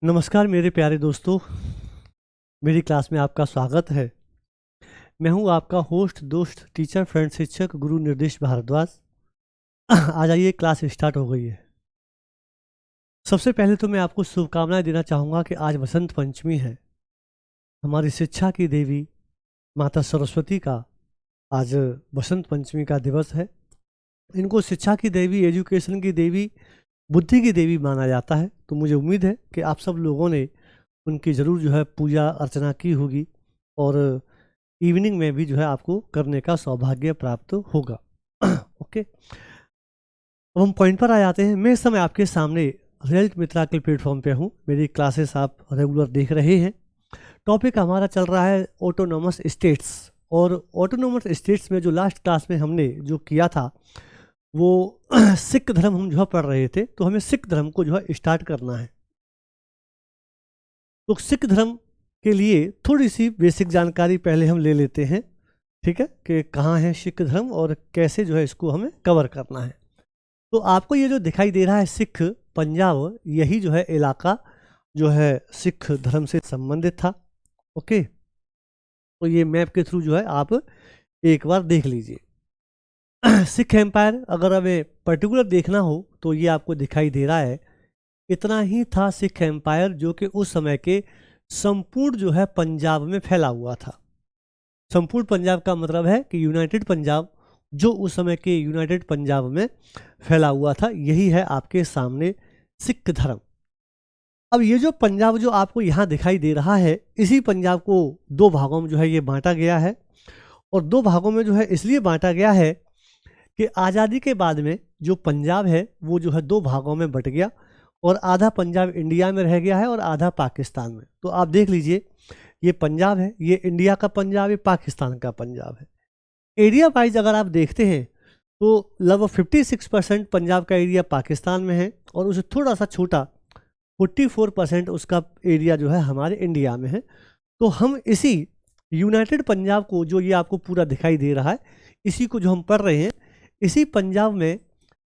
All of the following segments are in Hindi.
नमस्कार मेरे प्यारे दोस्तों, मेरी क्लास में आपका स्वागत है। मैं हूं आपका होस्ट, दोस्त, टीचर, फ्रेंड, शिक्षक, गुरु निर्देश भारद्वाज। आ जाइए, क्लास स्टार्ट हो गई है। सबसे पहले तो मैं आपको शुभकामनाएं देना चाहूँगा कि आज बसंत पंचमी है। हमारी शिक्षा की देवी माता सरस्वती का आज बसंत पंचमी का दिवस है। इनको शिक्षा की देवी, एजुकेशन की देवी, बुद्धि की देवी माना जाता है। तो मुझे उम्मीद है कि आप सब लोगों ने उनकी ज़रूर जो है पूजा अर्चना की होगी और इवनिंग में भी जो है आपको करने का सौभाग्य प्राप्त होगा। ओके, अब हम पॉइंट पर आ जाते हैं। मैं इस समय आपके सामने रिजल्ट मित्रा के प्लेटफॉर्म पे हूँ। मेरी क्लासेस आप रेगुलर देख रहे हैं। टॉपिक हमारा चल रहा है ऑटोनोमस स्टेट्स। और ऑटोनोमस स्टेट्स में जो लास्ट क्लास में हमने जो किया था वो सिख धर्म हम जो है पढ़ रहे थे। तो हमें सिख धर्म को जो है स्टार्ट करना है। तो सिख धर्म के लिए थोड़ी सी बेसिक जानकारी पहले हम ले लेते हैं, ठीक है, कि कहाँ है सिख धर्म और कैसे जो है इसको हमें कवर करना है। तो आपको ये जो दिखाई दे रहा है सिख पंजाब, यही जो है इलाका जो है सिख धर्म से संबंधित था। ओके, तो ये मैप के थ्रू जो है आप एक बार देख लीजिए। सिख एम्पायर अगर हमें पर्टिकुलर देखना हो तो ये आपको दिखाई दे रहा है। इतना ही था सिख एम्पायर, जो कि उस समय के संपूर्ण जो है पंजाब में फैला हुआ था। संपूर्ण पंजाब का मतलब है कि यूनाइटेड पंजाब, जो उस समय के यूनाइटेड पंजाब में फैला हुआ था। यही है आपके सामने सिख धर्म। अब ये जो पंजाब जो आपको यहाँ दिखाई दे रहा है, इसी पंजाब को दो भागों में जो है ये बांटा गया है। और दो भागों में जो है इसलिए बांटा गया है कि आज़ादी के बाद में जो पंजाब है वो जो है दो भागों में बट गया और आधा पंजाब इंडिया में रह गया है और आधा पाकिस्तान में। तो आप देख लीजिए, ये पंजाब है, ये इंडिया का पंजाब, ये पाकिस्तान का पंजाब है। एरिया वाइज अगर आप देखते हैं तो लगभग 56% पंजाब का एरिया पाकिस्तान में है और उसे थोड़ा सा छोटा 44% उसका एरिया जो है हमारे इंडिया में है। तो हम इसी यूनाइटेड पंजाब को, जो ये आपको पूरा दिखाई दे रहा है, इसी को जो हम पढ़ रहे हैं, इसी पंजाब में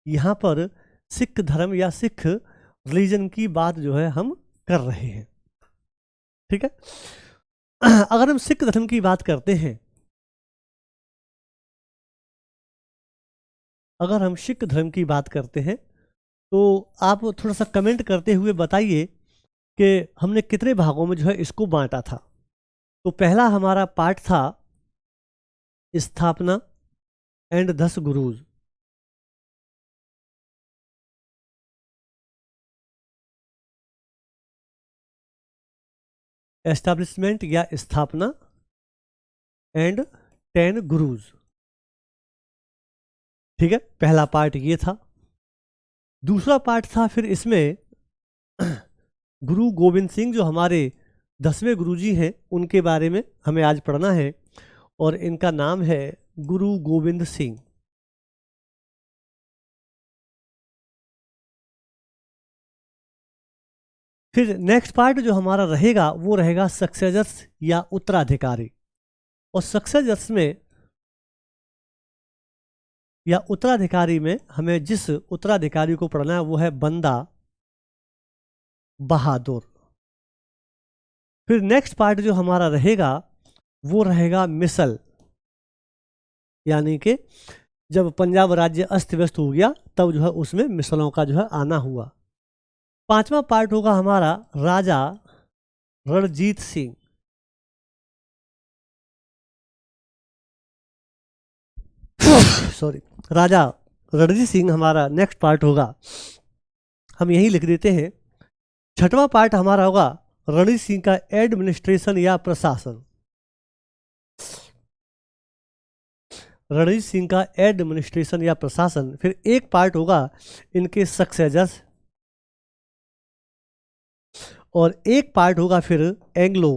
यहाँ पर सिख धर्म या सिख रिलीजन की बात जो है हम कर रहे हैं। ठीक है, अगर हम सिख धर्म की बात करते हैं, अगर हम सिख धर्म की बात करते हैं तो आप थोड़ा सा कमेंट करते हुए बताइए कि हमने कितने भागों में जो है इसको बांटा था। तो पहला हमारा पार्ट था स्थापना एंड 10 गुरुज। एस्टैब्लिशमेंट या स्थापना एंड 10 गुरुज। ठीक है, पहला पार्ट ये था। दूसरा पार्ट था फिर इसमें गुरु गोविंद सिंह, जो हमारे 10वें गुरुजी हैं, उनके बारे में हमें आज पढ़ना है और इनका नाम है गुरु गोविंद सिंह। फिर नेक्स्ट पार्ट जो हमारा रहेगा वो रहेगा सक्सेसर्स या उत्तराधिकारी। और सक्सेसर्स में या उत्तराधिकारी में हमें जिस उत्तराधिकारी को पढ़ना है वो है बंदा बहादुर। फिर नेक्स्ट पार्ट जो हमारा रहेगा वो रहेगा मिसल, यानी कि जब पंजाब राज्य अस्त व्यस्त हो गया तब जो है उसमें मिसलों का जो है आना हुआ। पांचवा पार्ट होगा हमारा राजा रणजीत सिंह। सॉरी, राजा रणजीत सिंह हमारा नेक्स्ट पार्ट होगा। हम यही लिख देते हैं। छठवां पार्ट हमारा होगा रणजीत सिंह का एडमिनिस्ट्रेशन या प्रशासन। रणजीत सिंह का एडमिनिस्ट्रेशन या प्रशासन। फिर एक पार्ट होगा इनके सक्सेसर्स और एक पार्ट होगा फिर एंग्लो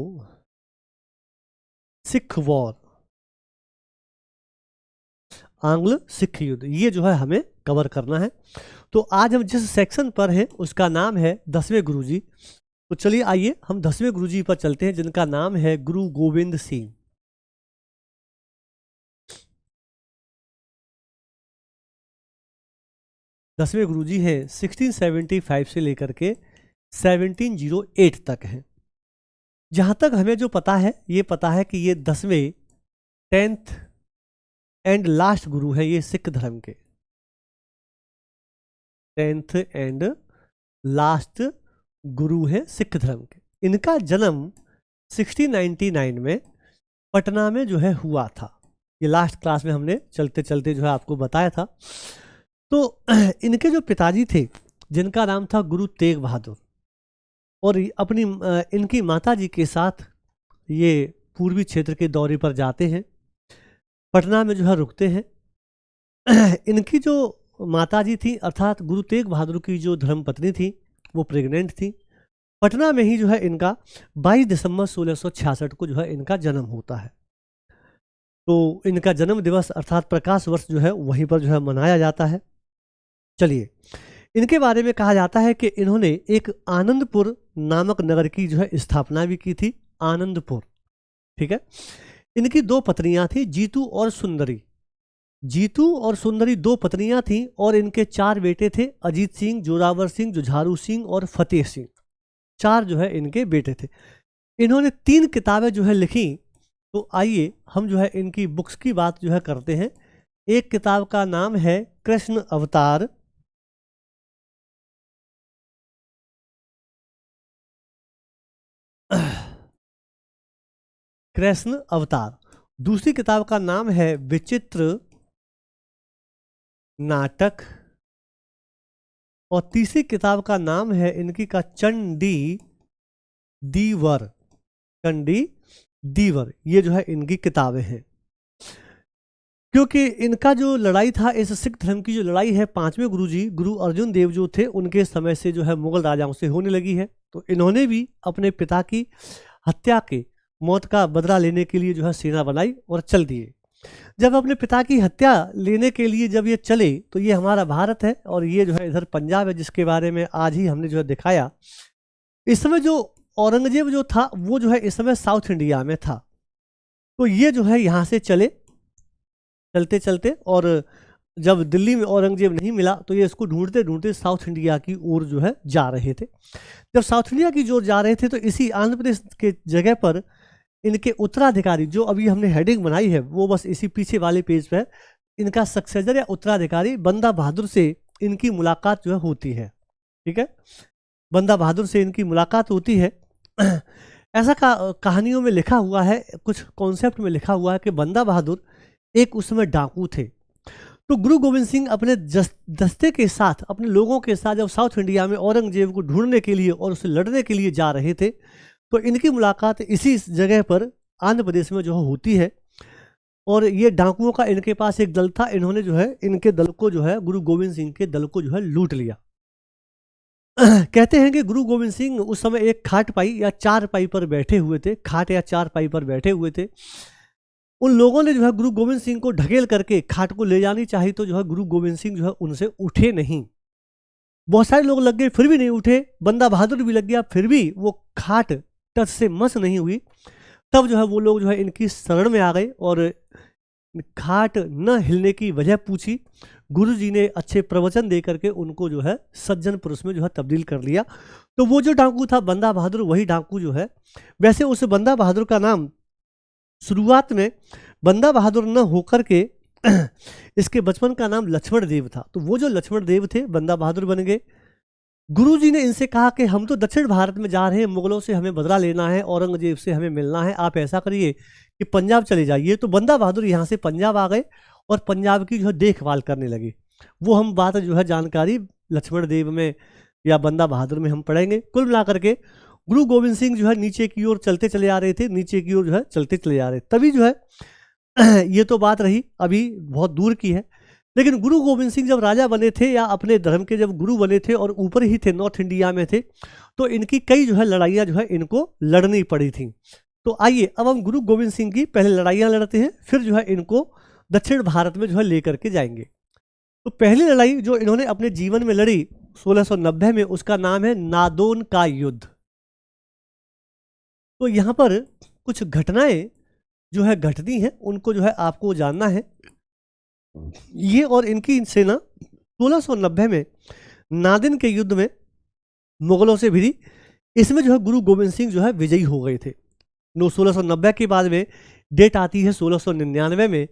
सिख वॉर, आंग्ल सिख युद्ध। ये जो है हमें कवर करना है। तो आज हम जिस सेक्शन पर हैं उसका नाम है 10वें गुरुजी। तो चलिए आइए हम 10वें गुरुजी पर चलते हैं, जिनका नाम है गुरु गोविंद सिंह। 10वें गुरुजी हैं 1675 से लेकर के 1708 तक हैं। जहाँ तक हमें जो पता है, ये पता है कि ये 10वें 10th एंड लास्ट गुरु हैं ये सिख धर्म के, 10th एंड लास्ट गुरु हैं सिख धर्म के। इनका जन्म 1699 में पटना में जो है हुआ था। ये लास्ट क्लास में हमने चलते चलते जो है आपको बताया था। तो इनके जो पिताजी थे जिनका नाम था गुरु तेग बहादुर, और अपनी इनकी माता जी के साथ ये पूर्वी क्षेत्र के दौरे पर जाते हैं, पटना में जो है रुकते हैं। इनकी जो माता जी थी अर्थात गुरु तेग बहादुर की जो धर्मपत्नी थी वो प्रेग्नेंट थी। पटना में ही जो है इनका 22 दिसंबर 1666 को जो है इनका जन्म होता है। तो इनका जन्म दिवस अर्थात प्रकाश वर्ष जो है वहीं पर जो है मनाया जाता है। चलिए, इनके बारे में कहा जाता है कि इन्होंने एक आनंदपुर नामक नगर की जो है स्थापना भी की थी, आनंदपुर, ठीक है। इनकी 2 पत्नियां थी, जीतू और सुंदरी। जीतू और सुंदरी 2 पत्नियां थीं और इनके 4 बेटे थे, अजीत सिंह, जोरावर सिंह, जुझारू सिंह और फतेह सिंह। 4 जो है इनके बेटे थे। इन्होंने 3 किताबें जो है लिखी। तो आइए हम जो है इनकी बुक्स की बात जो है करते हैं। एक किताब का नाम है कृष्ण अवतार, कृष्ण अवतार। दूसरी किताब का नाम है विचित्र नाटक, और तीसरी किताब का नाम है इनकी का चंडी दीवर, चंडी दीवर। ये जो है इनकी किताबें हैं। क्योंकि इनका जो लड़ाई था, इस सिख धर्म की जो लड़ाई है, 5वें गुरुजी गुरु अर्जुन देव जो थे उनके समय से जो है मुगल राजाओं से होने लगी है। तो इन्होंने भी अपने पिता की हत्या के मौत का बदला लेने के लिए जो है सेना बनाई और चल दिए। जब अपने पिता की हत्या लेने के लिए जब ये चले, तो ये हमारा भारत है और ये जो है इधर पंजाब है, जिसके बारे में आज ही हमने जो है दिखाया। इस समय जो औरंगजेब जो था वो जो है इस समय साउथ इंडिया में था। तो ये जो है यहाँ से चलते चलते, और जब दिल्ली में औरंगजेब नहीं मिला तो ये इसको ढूंढते ढूंढते साउथ इंडिया की ओर जो है जा रहे थे। जब साउथ इंडिया की ओर जा रहे थे तो इसी आंध्र प्रदेश के जगह पर इनके उत्तराधिकारी, जो अभी हमने हेडिंग बनाई है वो बस इसी पीछे वाले पेज पे, इनका सक्सेसर या उत्तराधिकारी बंदा बहादुर से इनकी मुलाकात जो है होती है, ठीक है। बंदा बहादुर से इनकी मुलाकात होती है। ऐसा कहानियों में लिखा हुआ है, कुछ कॉन्सेप्ट में लिखा हुआ है कि बंदा बहादुर एक उस समय डाकू थे। तो गुरु गोविंद सिंह अपने दस्ते के साथ, अपने लोगों के साथ जब साउथ इंडिया में औरंगजेब को ढूंढने के लिए और उससे लड़ने के लिए जा रहे थे, तो इनकी मुलाकात इसी जगह पर आंध्र प्रदेश में जो होती है। और ये डाकुओं का इनके पास एक दल था। इन्होंने जो है इनके दल को जो है, गुरु गोविंद सिंह के दल को जो है लूट लिया। कहते हैं कि गुरु गोविंद सिंह उस समय एक खाट पाई या चार पाई पर बैठे हुए थे, खाट या चार पाई पर बैठे हुए थे। उन लोगों ने जो है गुरु गोविंद सिंह को ढकेल करके खाट को ले जानी चाहिए, तो जो है गुरु गोविंद सिंह जो है उनसे उठे नहीं। बहुत सारे लोग लग गए फिर भी नहीं उठे, बंदा बहादुर भी लग गया फिर भी वो खाट टच से मस नहीं हुई। तब जो है वो लोग जो है इनकी शरण में आ गए और खाट न हिलने की वजह पूछी। गुरु जी ने अच्छे प्रवचन दे करके उनको जो है सज्जन पुरुष में जो है तब्दील कर लिया। तो वो जो डाकू था बंदा बहादुर, वही डाकू जो है, वैसे उस बंदा बहादुर का नाम शुरुआत में बंदा बहादुर न होकर के इसके बचपन का नाम लक्ष्मण देव था। तो वो जो लक्ष्मण देव थे बंदा बहादुर बन गए। गुरु जी ने इनसे कहा कि हम तो दक्षिण भारत में जा रहे हैं, मुगलों से हमें बदला लेना है, औरंगजेब से हमें मिलना है, आप ऐसा करिए कि पंजाब चले जाइए। तो बंदा बहादुर यहाँ से पंजाब आ गए और पंजाब की जो है देखभाल करने लगे। वो हम बात जो है जानकारी लक्ष्मण देव में या बंदा बहादुर में हम पढ़ेंगे। कुल मिलाकर के गुरु गोविंद सिंह जो है नीचे की ओर चलते चले आ रहे थे, नीचे की ओर जो है चलते चले आ रहे। तभी जो है ये तो बात रही अभी बहुत दूर की है, लेकिन गुरु गोविंद सिंह जब राजा बने थे या अपने धर्म के जब गुरु बने थे और ऊपर ही थे, नॉर्थ इंडिया में थे, तो इनकी कई जो है लड़ाइयाँ जो है इनको लड़नी पड़ी थी। तो आइए अब हम गुरु गोविंद सिंह की पहले लड़ाइयाँ लड़ते हैं, फिर जो है इनको दक्षिण भारत में जो है लेकर के जाएंगे। तो पहली लड़ाई जो इन्होंने अपने जीवन में लड़ी 1690 में, उसका नाम है नादौन का युद्ध। तो यहाँ पर कुछ घटनाएं जो है घटती हैं, उनको जो है आपको जानना है। ये और इनकी सेना 1690 में नादिन के युद्ध में मुगलों से भिड़ी। इसमें जो है गुरु गोविंद सिंह जो है विजयी हो गए थे। 1690 के बाद में डेट आती है 1699 में।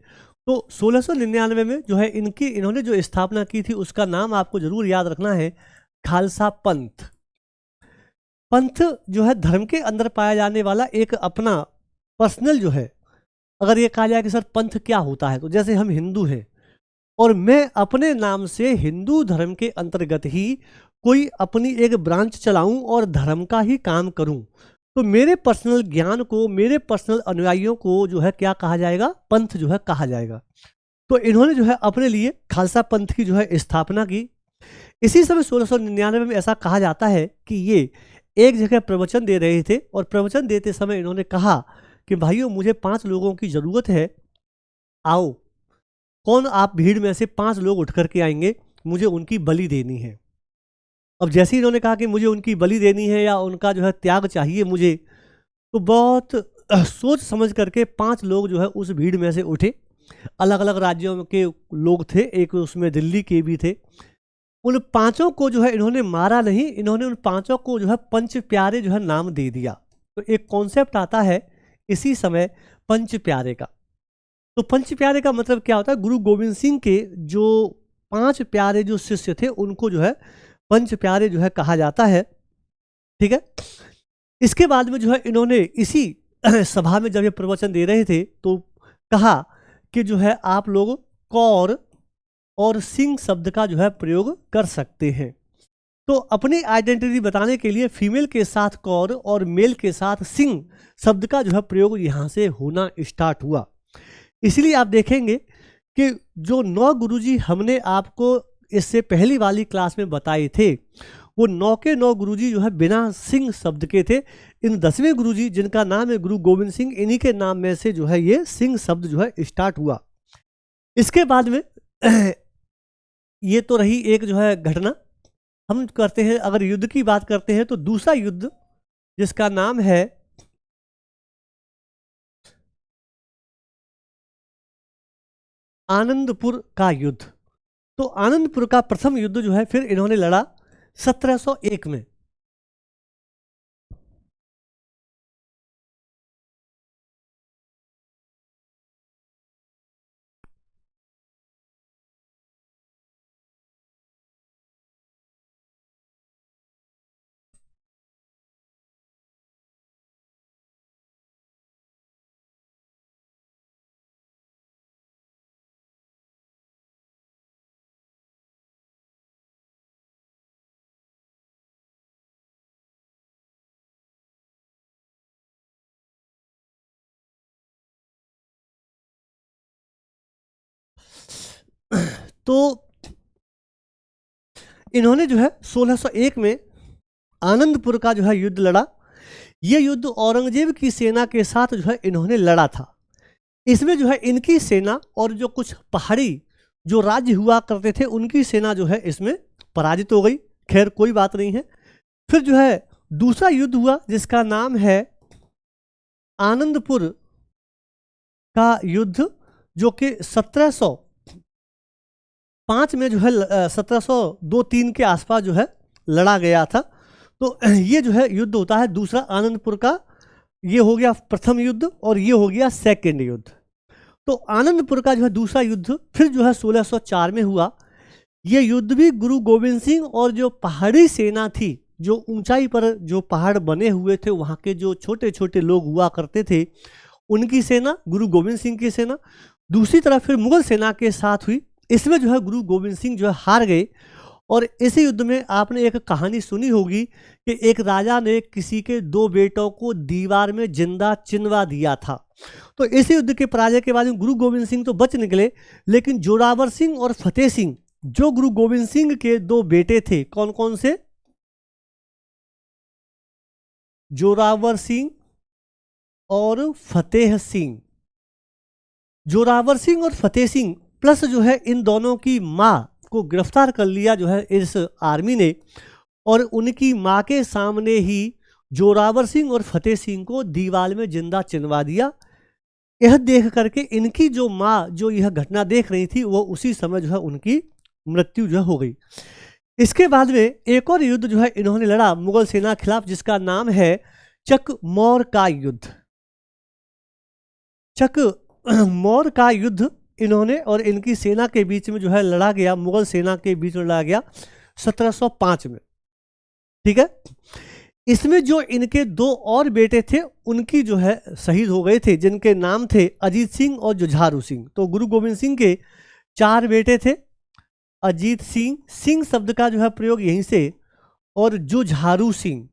तो 1699 में जो है इन्होंने जो स्थापना की थी उसका नाम आपको जरूर याद रखना है, खालसा पंथ। पंथ जो है धर्म के अंदर पाया जाने वाला एक अपना पर्सनल जो है, अगर ये कहा जाए कि सर पंथ क्या होता है, तो जैसे हम हिंदू हैं और मैं अपने नाम से हिंदू धर्म के अंतर्गत ही कोई अपनी एक ब्रांच चलाऊं और धर्म का ही काम करूं, तो मेरे पर्सनल ज्ञान को, मेरे पर्सनल अनुयायियों को जो है क्या कहा जाएगा, पंथ जो है कहा जाएगा। तो इन्होंने जो है अपने लिए खालसा पंथ की जो है स्थापना की। इसी समय 1699 में ऐसा कहा जाता है कि ये एक जगह प्रवचन दे रहे थे और प्रवचन देते समय इन्होंने कहा कि भाइयों मुझे 5 लोगों की ज़रूरत है, आओ। कौन आप भीड़ में से 5 लोग उठ करके आएंगे, मुझे उनकी बलि देनी है। अब जैसे ही इन्होंने कहा कि मुझे उनकी बलि देनी है या उनका जो है त्याग चाहिए मुझे, तो बहुत सोच समझ करके 5 लोग जो है उस भीड़ में से उठे। अलग अलग राज्यों के लोग थे, एक उसमें दिल्ली के भी थे। उन 5 को जो है इन्होंने मारा नहीं, इन्होंने उन 5 को जो है पंच प्यारे जो है नाम दे दिया। तो एक कॉन्सेप्ट आता है इसी समय पंच प्यारे का। तो पंच प्यारे का मतलब क्या होता है, गुरु गोविंद सिंह के जो 5 प्यारे जो शिष्य थे उनको जो है पंच प्यारे जो है कहा जाता है। ठीक है। इसके बाद में जो है इन्होंने इसी सभा में जब ये प्रवचन दे रहे थे तो कहा कि जो है आप लोग कौर और सिंह शब्द का जो है प्रयोग कर सकते हैं। तो अपनी आइडेंटिटी बताने के लिए फीमेल के साथ कौर और मेल के साथ सिंह शब्द का जो है प्रयोग यहाँ से होना स्टार्ट हुआ। इसलिए आप देखेंगे कि जो 9 गुरुजी हमने आपको इससे पहली वाली क्लास में बताए थे, वो 9 के 9 गुरुजी जो है बिना सिंह शब्द के थे। इन 10वें गुरुजी जिनका नाम है गुरु गोविंद सिंह, इन्हीं के नाम में से जो है ये सिंह शब्द जो है स्टार्ट हुआ। इसके बाद में ये तो रही एक जो है घटना। हम करते हैं, अगर युद्ध की बात करते हैं तो दूसरा युद्ध जिसका नाम है आनंदपुर का युद्ध। तो आनंदपुर का प्रथम युद्ध जो है फिर इन्होंने लड़ा 1701 में। तो इन्होंने जो है 1601 में आनंदपुर का जो है युद्ध लड़ा। ये युद्ध औरंगजेब की सेना के साथ जो है इन्होंने लड़ा था। इसमें जो है इनकी सेना और जो कुछ पहाड़ी जो राज्य हुआ करते थे उनकी सेना जो है इसमें पराजित हो गई। खैर कोई बात नहीं है। फिर जो है दूसरा युद्ध हुआ जिसका नाम है आनंदपुर का युद्ध, जो कि 1705 में जो है 1702-3 के आसपास जो है लड़ा गया था। तो ये जो है युद्ध होता है दूसरा आनंदपुर का। ये हो गया प्रथम युद्ध और ये हो गया सेकंड युद्ध। तो आनंदपुर का जो है दूसरा युद्ध फिर जो है 1604 में हुआ। ये युद्ध भी गुरु गोविंद सिंह और जो पहाड़ी सेना थी, जो ऊंचाई पर जो पहाड़ बने हुए थे वहाँ के जो छोटे छोटे लोग हुआ करते थे, उनकी सेना, गुरु गोविंद सिंह की सेना। दूसरी तरफ फिर मुगल सेना के साथ हुई। इसमें जो है गुरु गोविंद सिंह जो है हार गए। और इसी युद्ध में आपने एक कहानी सुनी होगी कि एक राजा ने किसी के 2 बेटों को दीवार में जिंदा चिनवा दिया था। तो इसी युद्ध के पराजय के बाद गुरु गोविंद सिंह तो बच निकले, लेकिन जोरावर सिंह और फतेह सिंह जो गुरु गोविंद सिंह के 2 बेटे थे, कौन कौन से, जोरावर सिंह और फतेह सिंह। जोरावर सिंह और फतेह सिंह प्लस जो है इन दोनों की माँ को गिरफ्तार कर लिया जो है इस आर्मी ने, और उनकी माँ के सामने ही जोरावर सिंह और फतेह सिंह को दीवार में जिंदा चिनवा दिया। यह देख करके इनकी जो माँ जो यह घटना देख रही थी वो उसी समय जो है उनकी मृत्यु जो हो गई। इसके बाद में एक और युद्ध जो है इन्होंने लड़ा मुगल सेना के खिलाफ, जिसका नाम है चकमौर का युद्ध। चकमौर का युद्ध इन्होंने और इनकी सेना के बीच में जो है लड़ा गया, मुगल सेना के बीच में लड़ा गया 1705 में। ठीक है, इसमें जो इनके दो और बेटे थे उनकी जो है शहीद हो गए थे, जिनके नाम थे अजीत सिंह और जुझारू सिंह। तो गुरु गोविंद सिंह के 4 बेटे थे, अजीत सिंह, सिंह शब्द का जो है प्रयोग यहीं से, और जुझारू सिंह,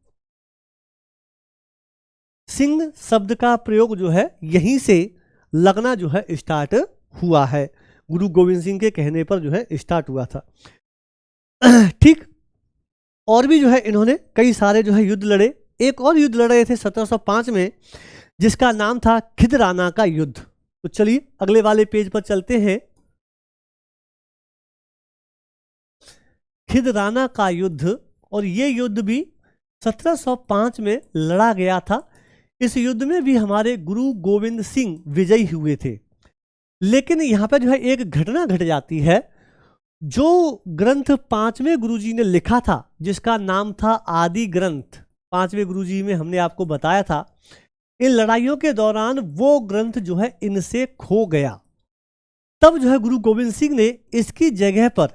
सिंह शब्द का प्रयोग जो है यहीं से लगना जो है स्टार्ट हुआ है, गुरु गोविंद सिंह के कहने पर जो है स्टार्ट हुआ था। ठीक, और भी जो है इन्होंने कई सारे जो है युद्ध लड़े। एक और युद्ध लड़ रहे थे 1705 में, जिसका नाम था खिदराना का युद्ध। तो चलिए अगले वाले पेज पर चलते हैं। खिदराना का युद्ध, और ये युद्ध भी 1705 में लड़ा गया था। इस युद्ध में भी हमारे गुरु गोविंद सिंह विजयी हुए थे। लेकिन यहाँ पर जो है एक घटना घट जाती है। जो ग्रंथ 5वें गुरुजी ने लिखा था, जिसका नाम था आदि ग्रंथ, 5वें गुरुजी में हमने आपको बताया था, इन लड़ाइयों के दौरान वो ग्रंथ जो है इनसे खो गया। तब जो है गुरु गोविंद सिंह ने इसकी जगह पर,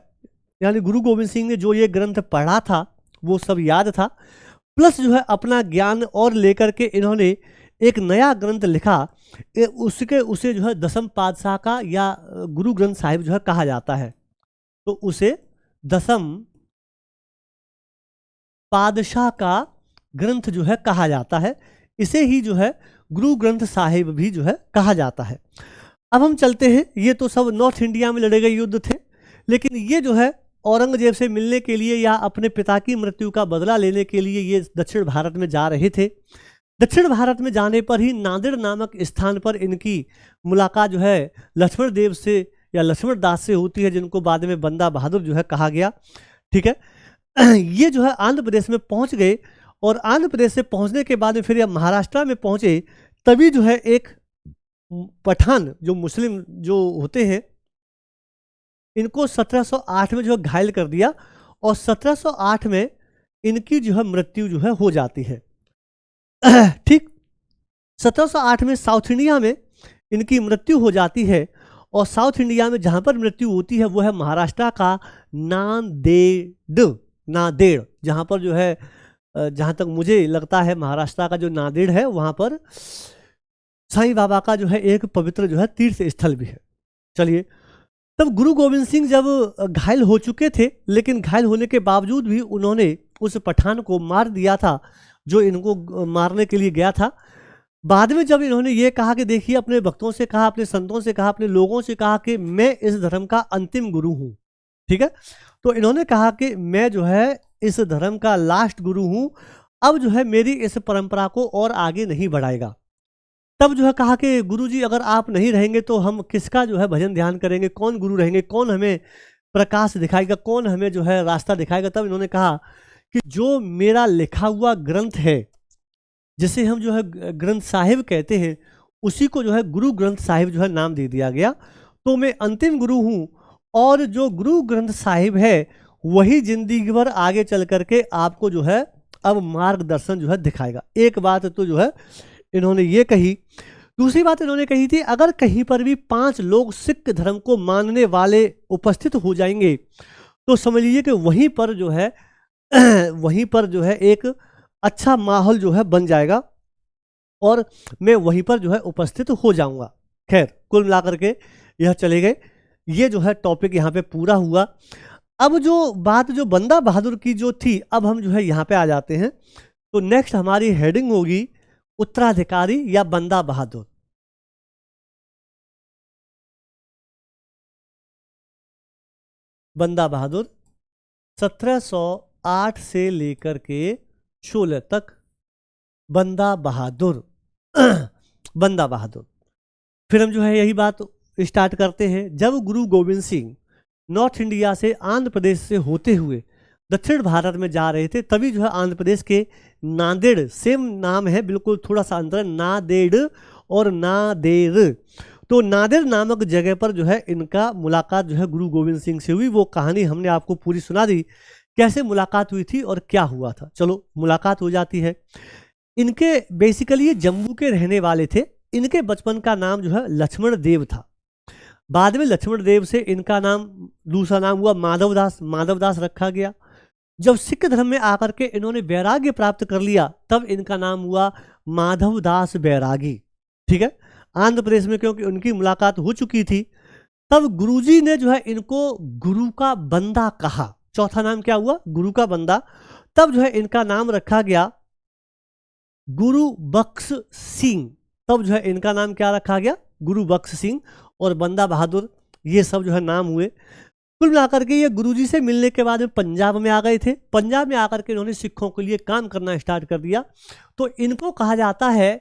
यानी गुरु गोविंद सिंह ने जो ये ग्रंथ पढ़ा था वो सब याद था, प्लस जो है अपना ज्ञान और लेकर के इन्होंने एक नया ग्रंथ लिखा। उसे जो है दसम पातशाह का या गुरु ग्रंथ साहिब जो है कहा जाता है। तो उसे दसम पातशाह का ग्रंथ जो है कहा जाता है। इसे ही जो है गुरु ग्रंथ साहिब भी जो है कहा जाता है। अब हम चलते हैं, ये तो सब नॉर्थ इंडिया में लड़े गए युद्ध थे, लेकिन ये जो है औरंगजेब से मिलने के लिए या अपने पिता की मृत्यु का बदला लेने के लिए ये दक्षिण भारत में जा रहे थे। दक्षिण भारत में जाने पर ही नांदेड़ नामक स्थान पर इनकी मुलाकात जो है लक्ष्मण देव से या लक्ष्मण दास से होती है, जिनको बाद में बंदा बहादुर जो है कहा गया। ठीक है, ये जो है आंध्र प्रदेश में पहुंच गए, और आंध्र प्रदेश से पहुंचने के बाद में फिर महाराष्ट्र में पहुंचे। तभी जो है एक पठान, जो मुस्लिम जो होते हैं, इनको 1708 में जो है घायल कर दिया, और 1708 में इनकी जो है मृत्यु जो है हो जाती है। ठीक, 1708 में साउथ इंडिया में इनकी मृत्यु हो जाती है, और साउथ इंडिया में जहाँ पर मृत्यु होती है वो है महाराष्ट्र का नांदेड़, जहाँ पर जो है, जहाँ तक मुझे लगता है महाराष्ट्र का जो नांदेड़ है वहाँ पर साईं बाबा का जो है एक पवित्र जो है तीर्थ स्थल भी है। चलिए, तब गुरु गोविंद सिंह जब घायल हो चुके थे, लेकिन घायल होने के बावजूद भी उन्होंने उस पठान को मार दिया था जो इनको मारने के लिए गया था। बाद में जब इन्होंने ये कहा कि देखिए, अपने भक्तों से कहा, अपने संतों से कहा, अपने लोगों से कहा कि मैं इस धर्म का अंतिम गुरु हूँ। ठीक है, तो इन्होंने कहा कि मैं जो है इस धर्म का लास्ट गुरु हूँ, अब जो है मेरी इस परंपरा को और आगे नहीं बढ़ाएगा। तब जो है कहा कि गुरुजी अगर आप नहीं रहेंगे तो हम किसका जो है भजन ध्यान करेंगे, कौन गुरु रहेंगे, कौन हमें प्रकाश दिखाएगा, कौन हमें जो है रास्ता दिखाएगा। तब इन्होंने कहा कि जो मेरा लिखा हुआ ग्रंथ है, जिसे हम जो है ग्रंथ साहिब कहते हैं, उसी को जो है गुरु ग्रंथ साहिब जो है नाम दे दिया गया। तो मैं अंतिम गुरु हूँ, और जो गुरु ग्रंथ साहिब है वही जिंदगी भर आगे चल करके आपको जो है अब मार्गदर्शन जो है दिखाएगा। एक बात तो जो है इन्होंने ये कही। दूसरी बात इन्होंने कही थी, अगर कहीं पर भी 5 लोग सिख धर्म को मानने वाले उपस्थित हो जाएंगे तो समझ लीजिए कि वहीं पर जो है वहीं पर जो है एक अच्छा माहौल जो है बन जाएगा, और मैं वहीं पर जो है उपस्थित हो जाऊंगा। खैर, कुल मिलाकर के यह चले गए। ये जो है टॉपिक यहाँ पे पूरा हुआ। अब जो बात जो बंदा बहादुर की जो थी, अब हम जो है यहाँ पे आ जाते हैं। तो नेक्स्ट हमारी हेडिंग होगी उत्तराधिकारी या बंदा बहादुर। बंदा बहादुर 1708 से लेकर के 16 तक बंदा बहादुर बंदा बहादुर। फिर हम जो है यही बात स्टार्ट करते हैं। जब गुरु गोविंद सिंह नॉर्थ इंडिया से आंध्र प्रदेश से होते हुए दक्षिण भारत में जा रहे थे, तभी जो है आंध्र प्रदेश के नांदेड़, सेम नाम है, बिल्कुल थोड़ा सा अंतर, नांदेड़ और नादेड़। तो नांदेड़ नामक जगह पर जो है इनका मुलाकात जो है गुरु गोविंद सिंह से हुई। वो कहानी हमने आपको पूरी सुना दी कैसे मुलाकात हुई थी और क्या हुआ था। चलो मुलाकात हो जाती है। इनके बेसिकली ये जम्मू के रहने वाले थे। इनके बचपन का नाम जो है लक्ष्मण देव था। बाद में लक्ष्मण देव से इनका नाम दूसरा नाम हुआ माधवदास। माधवदास रखा गया। जब सिख धर्म में आकर के इन्होंने वैराग्य प्राप्त कर लिया तब इनका नाम हुआ माधवदास बैरागी। ठीक है, आंध्र प्रदेश में क्योंकि उनकी मुलाकात हो चुकी थी तब गुरुजी ने जो है इनको गुरु का बंदा कहा। चौथा नाम क्या हुआ? गुरु का बंदा। तब जो है इनका नाम रखा गया गुरु बख्श सिंह। तब जो है इनका नाम क्या रखा गया? गुरु बख्श सिंह और बंदा बहादुर, ये सब जो है नाम हुए। कुल मिलाकर के ये गुरुजी से मिलने के बाद में पंजाब में आ गए थे। पंजाब में आकर के इन्होंने सिखों के लिए काम करना स्टार्ट कर दिया। तो इनको कहा जाता है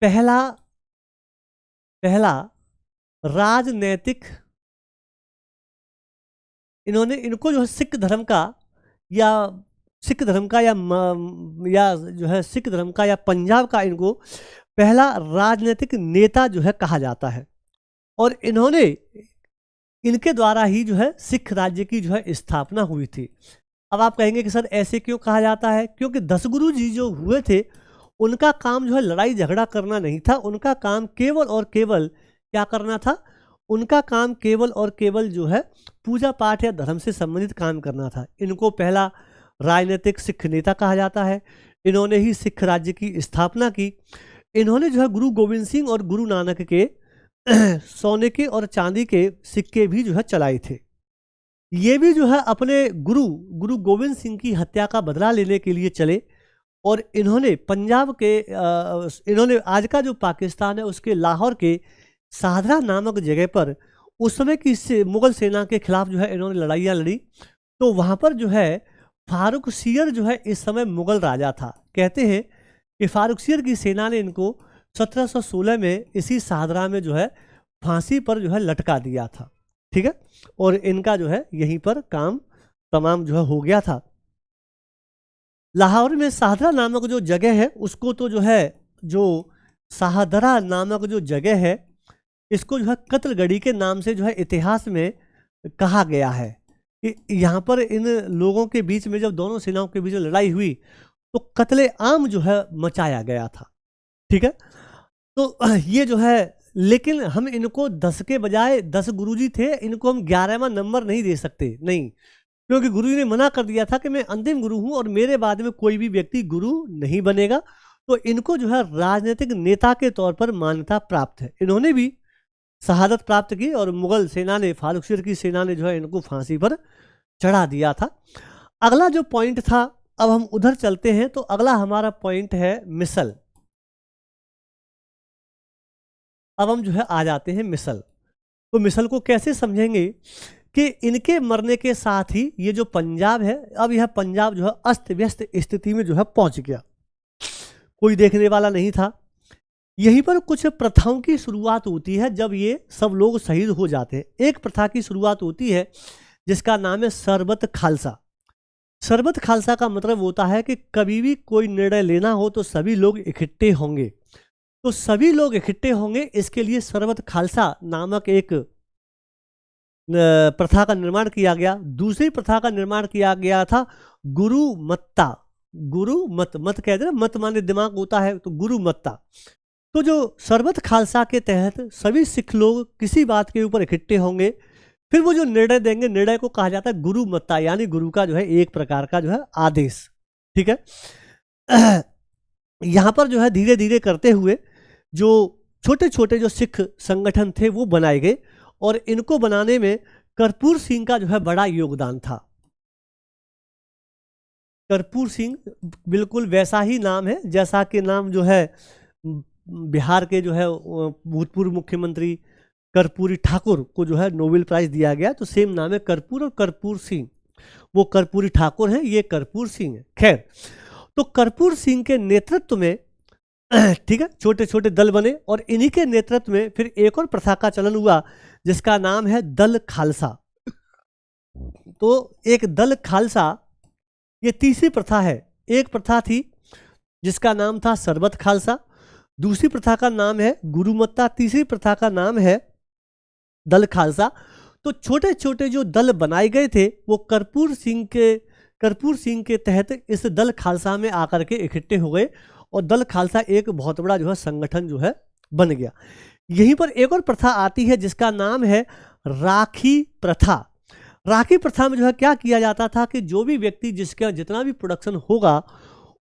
पहला राजनैतिक, इन्होंने इनको जो है सिख धर्म का या जो है सिख धर्म का या पंजाब का इनको पहला राजनीतिक नेता जो है कहा जाता है। और इन्होंने इनके द्वारा ही जो है सिख राज्य की जो है स्थापना हुई थी। अब आप कहेंगे कि सर ऐसे क्यों कहा जाता है? क्योंकि 10 गुरु जी जो हुए थे उनका काम जो है लड़ाई झगड़ा करना नहीं था। उनका काम केवल और केवल क्या करना था? उनका काम केवल और केवल जो है पूजा पाठ या धर्म से संबंधित काम करना था। इनको पहला राजनीतिक सिख नेता कहा जाता है। इन्होंने ही सिख राज्य की स्थापना की। इन्होंने जो है गुरु गोविंद सिंह और गुरु नानक के सोने के और चांदी के सिक्के भी जो है चलाए थे। ये भी जो है अपने गुरु गोविंद सिंह की हत्या का बदला लेने के लिए चले और इन्होंने पंजाब के इन्होंने आज का जो पाकिस्तान है उसके लाहौर के सादरा नामक जगह पर उस समय की मुगल सेना के खिलाफ जो है इन्होंने लड़ाइयाँ लड़ी। तो वहाँ पर जो है फारूक सियर जो है इस समय मुगल राजा था। कहते हैं कि फारूक सियर की सेना ने इनको 1716 में इसी सादरा में जो है फांसी पर जो है लटका दिया था। ठीक है, और इनका जो है यहीं पर काम तमाम जो है हो गया था। लाहौर में सादरा नामक जो जगह है उसको तो जो है जो साहदरा नामक जो जगह है इसको जो है कत्लगढ़ी के नाम से जो है इतिहास में कहा गया है कि यहाँ पर इन लोगों के बीच में जब दोनों सेनाओं के बीच में लड़ाई हुई तो कत्ले आम जो है मचाया गया था। ठीक है, तो ये जो है, लेकिन हम इनको 10 के बजाय 10 गुरुजी थे, इनको हम 11वां नंबर नहीं दे सकते, नहीं, क्योंकि गुरुजी ने मना कर दिया था कि मैं अंतिम गुरु हूं और मेरे बाद में कोई भी व्यक्ति गुरु नहीं बनेगा। तो इनको जो है राजनीतिक नेता के तौर पर मान्यता प्राप्त है। इन्होंने भी शहादत प्राप्त की और मुगल सेना ने, फारूक सिर की सेना ने जो है इनको फांसी पर चढ़ा दिया था। अगला जो पॉइंट था, अब हम उधर चलते हैं। तो अगला हमारा पॉइंट है मिसल। अब हम जो है आ जाते हैं मिसल। तो मिसल को कैसे समझेंगे कि इनके मरने के साथ ही ये जो पंजाब है, अब यह पंजाब जो है अस्त व्यस्त स्थिति में जो है पहुंच गया, कोई देखने वाला नहीं था। यहीं पर कुछ प्रथाओं की शुरुआत होती है जब ये सब लोग शहीद हो जाते हैं। एक प्रथा की शुरुआत होती है जिसका नाम है शरबत खालसा। शरबत खालसा का मतलब होता है कि कभी भी कोई निर्णय लेना हो तो सभी लोग इकट्ठे होंगे। तो सभी लोग इकट्ठे होंगे, इसके लिए शरबत खालसा नामक एक प्रथा का निर्माण किया गया। दूसरी प्रथा का निर्माण किया गया था गुरु मत्ता। गुरु मत, मत कहते हैं ना, मत माने दिमाग होता है, तो गुरु मत्ता। तो जो शरबत खालसा के तहत सभी सिख लोग किसी बात के ऊपर इकट्ठे होंगे, फिर वो जो निर्णय देंगे, निर्णय को कहा जाता है गुरु मत्ता, यानी गुरु का जो है एक प्रकार का जो है आदेश। ठीक है, यहाँ पर जो है धीरे धीरे करते हुए जो छोटे छोटे जो सिख संगठन थे वो बनाए गए और इनको बनाने में कर्पूर सिंह का जो है बड़ा योगदान था। कर्पूर सिंह बिल्कुल वैसा ही नाम है जैसा कि नाम जो है बिहार के जो है भूतपूर्व मुख्यमंत्री कर्पूरी ठाकुर को जो है नोबेल प्राइज दिया गया, तो सेम नाम है कर्पूर और कर्पूर सिंह। वो कर्पूरी ठाकुर हैं, ये कर्पूर सिंह है। खैर, तो कर्पूर सिंह के नेतृत्व में ठीक है छोटे छोटे दल बने और इन्हीं के नेतृत्व में फिर एक और प्रथा का चलन हुआ जिसका नाम है दल खालसा। तो एक दल खालसा, ये तीसरी प्रथा है। एक प्रथा थी जिसका नाम था शरबत खालसा, दूसरी प्रथा का नाम है गुरुमत्ता, तीसरी प्रथा का नाम है दल खालसा। तो छोटे छोटे जो दल बनाए गए थे वो कर्पूर सिंह के कर्पूर सिंह के तहत इस दल खालसा में आकर के इकट्ठे हो गए और दल खालसा एक बहुत बड़ा जो है संगठन जो है बन गया। यहीं पर एक और प्रथा आती है जिसका नाम है राखी प्रथा। राखी प्रथा में जो है क्या किया जाता था कि जो भी व्यक्ति जिसका जितना भी प्रोडक्शन होगा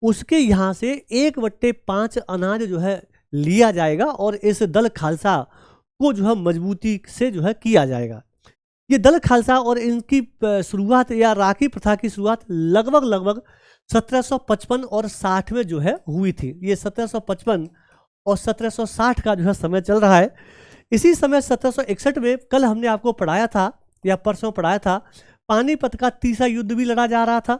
उसके यहाँ से 1/5 अनाज जो है लिया जाएगा और इस दल खालसा को जो है मजबूती से जो है किया जाएगा। ये दल खालसा और इनकी शुरुआत या राखी प्रथा की शुरुआत लगभग 1755 और 60 में जो है हुई थी। ये 1755 और 1760 का जो है समय चल रहा है। इसी समय 1761 में कल हमने आपको पढ़ाया था या परसों पढ़ाया था, पानीपत का तीसरा युद्ध भी लड़ा जा रहा था।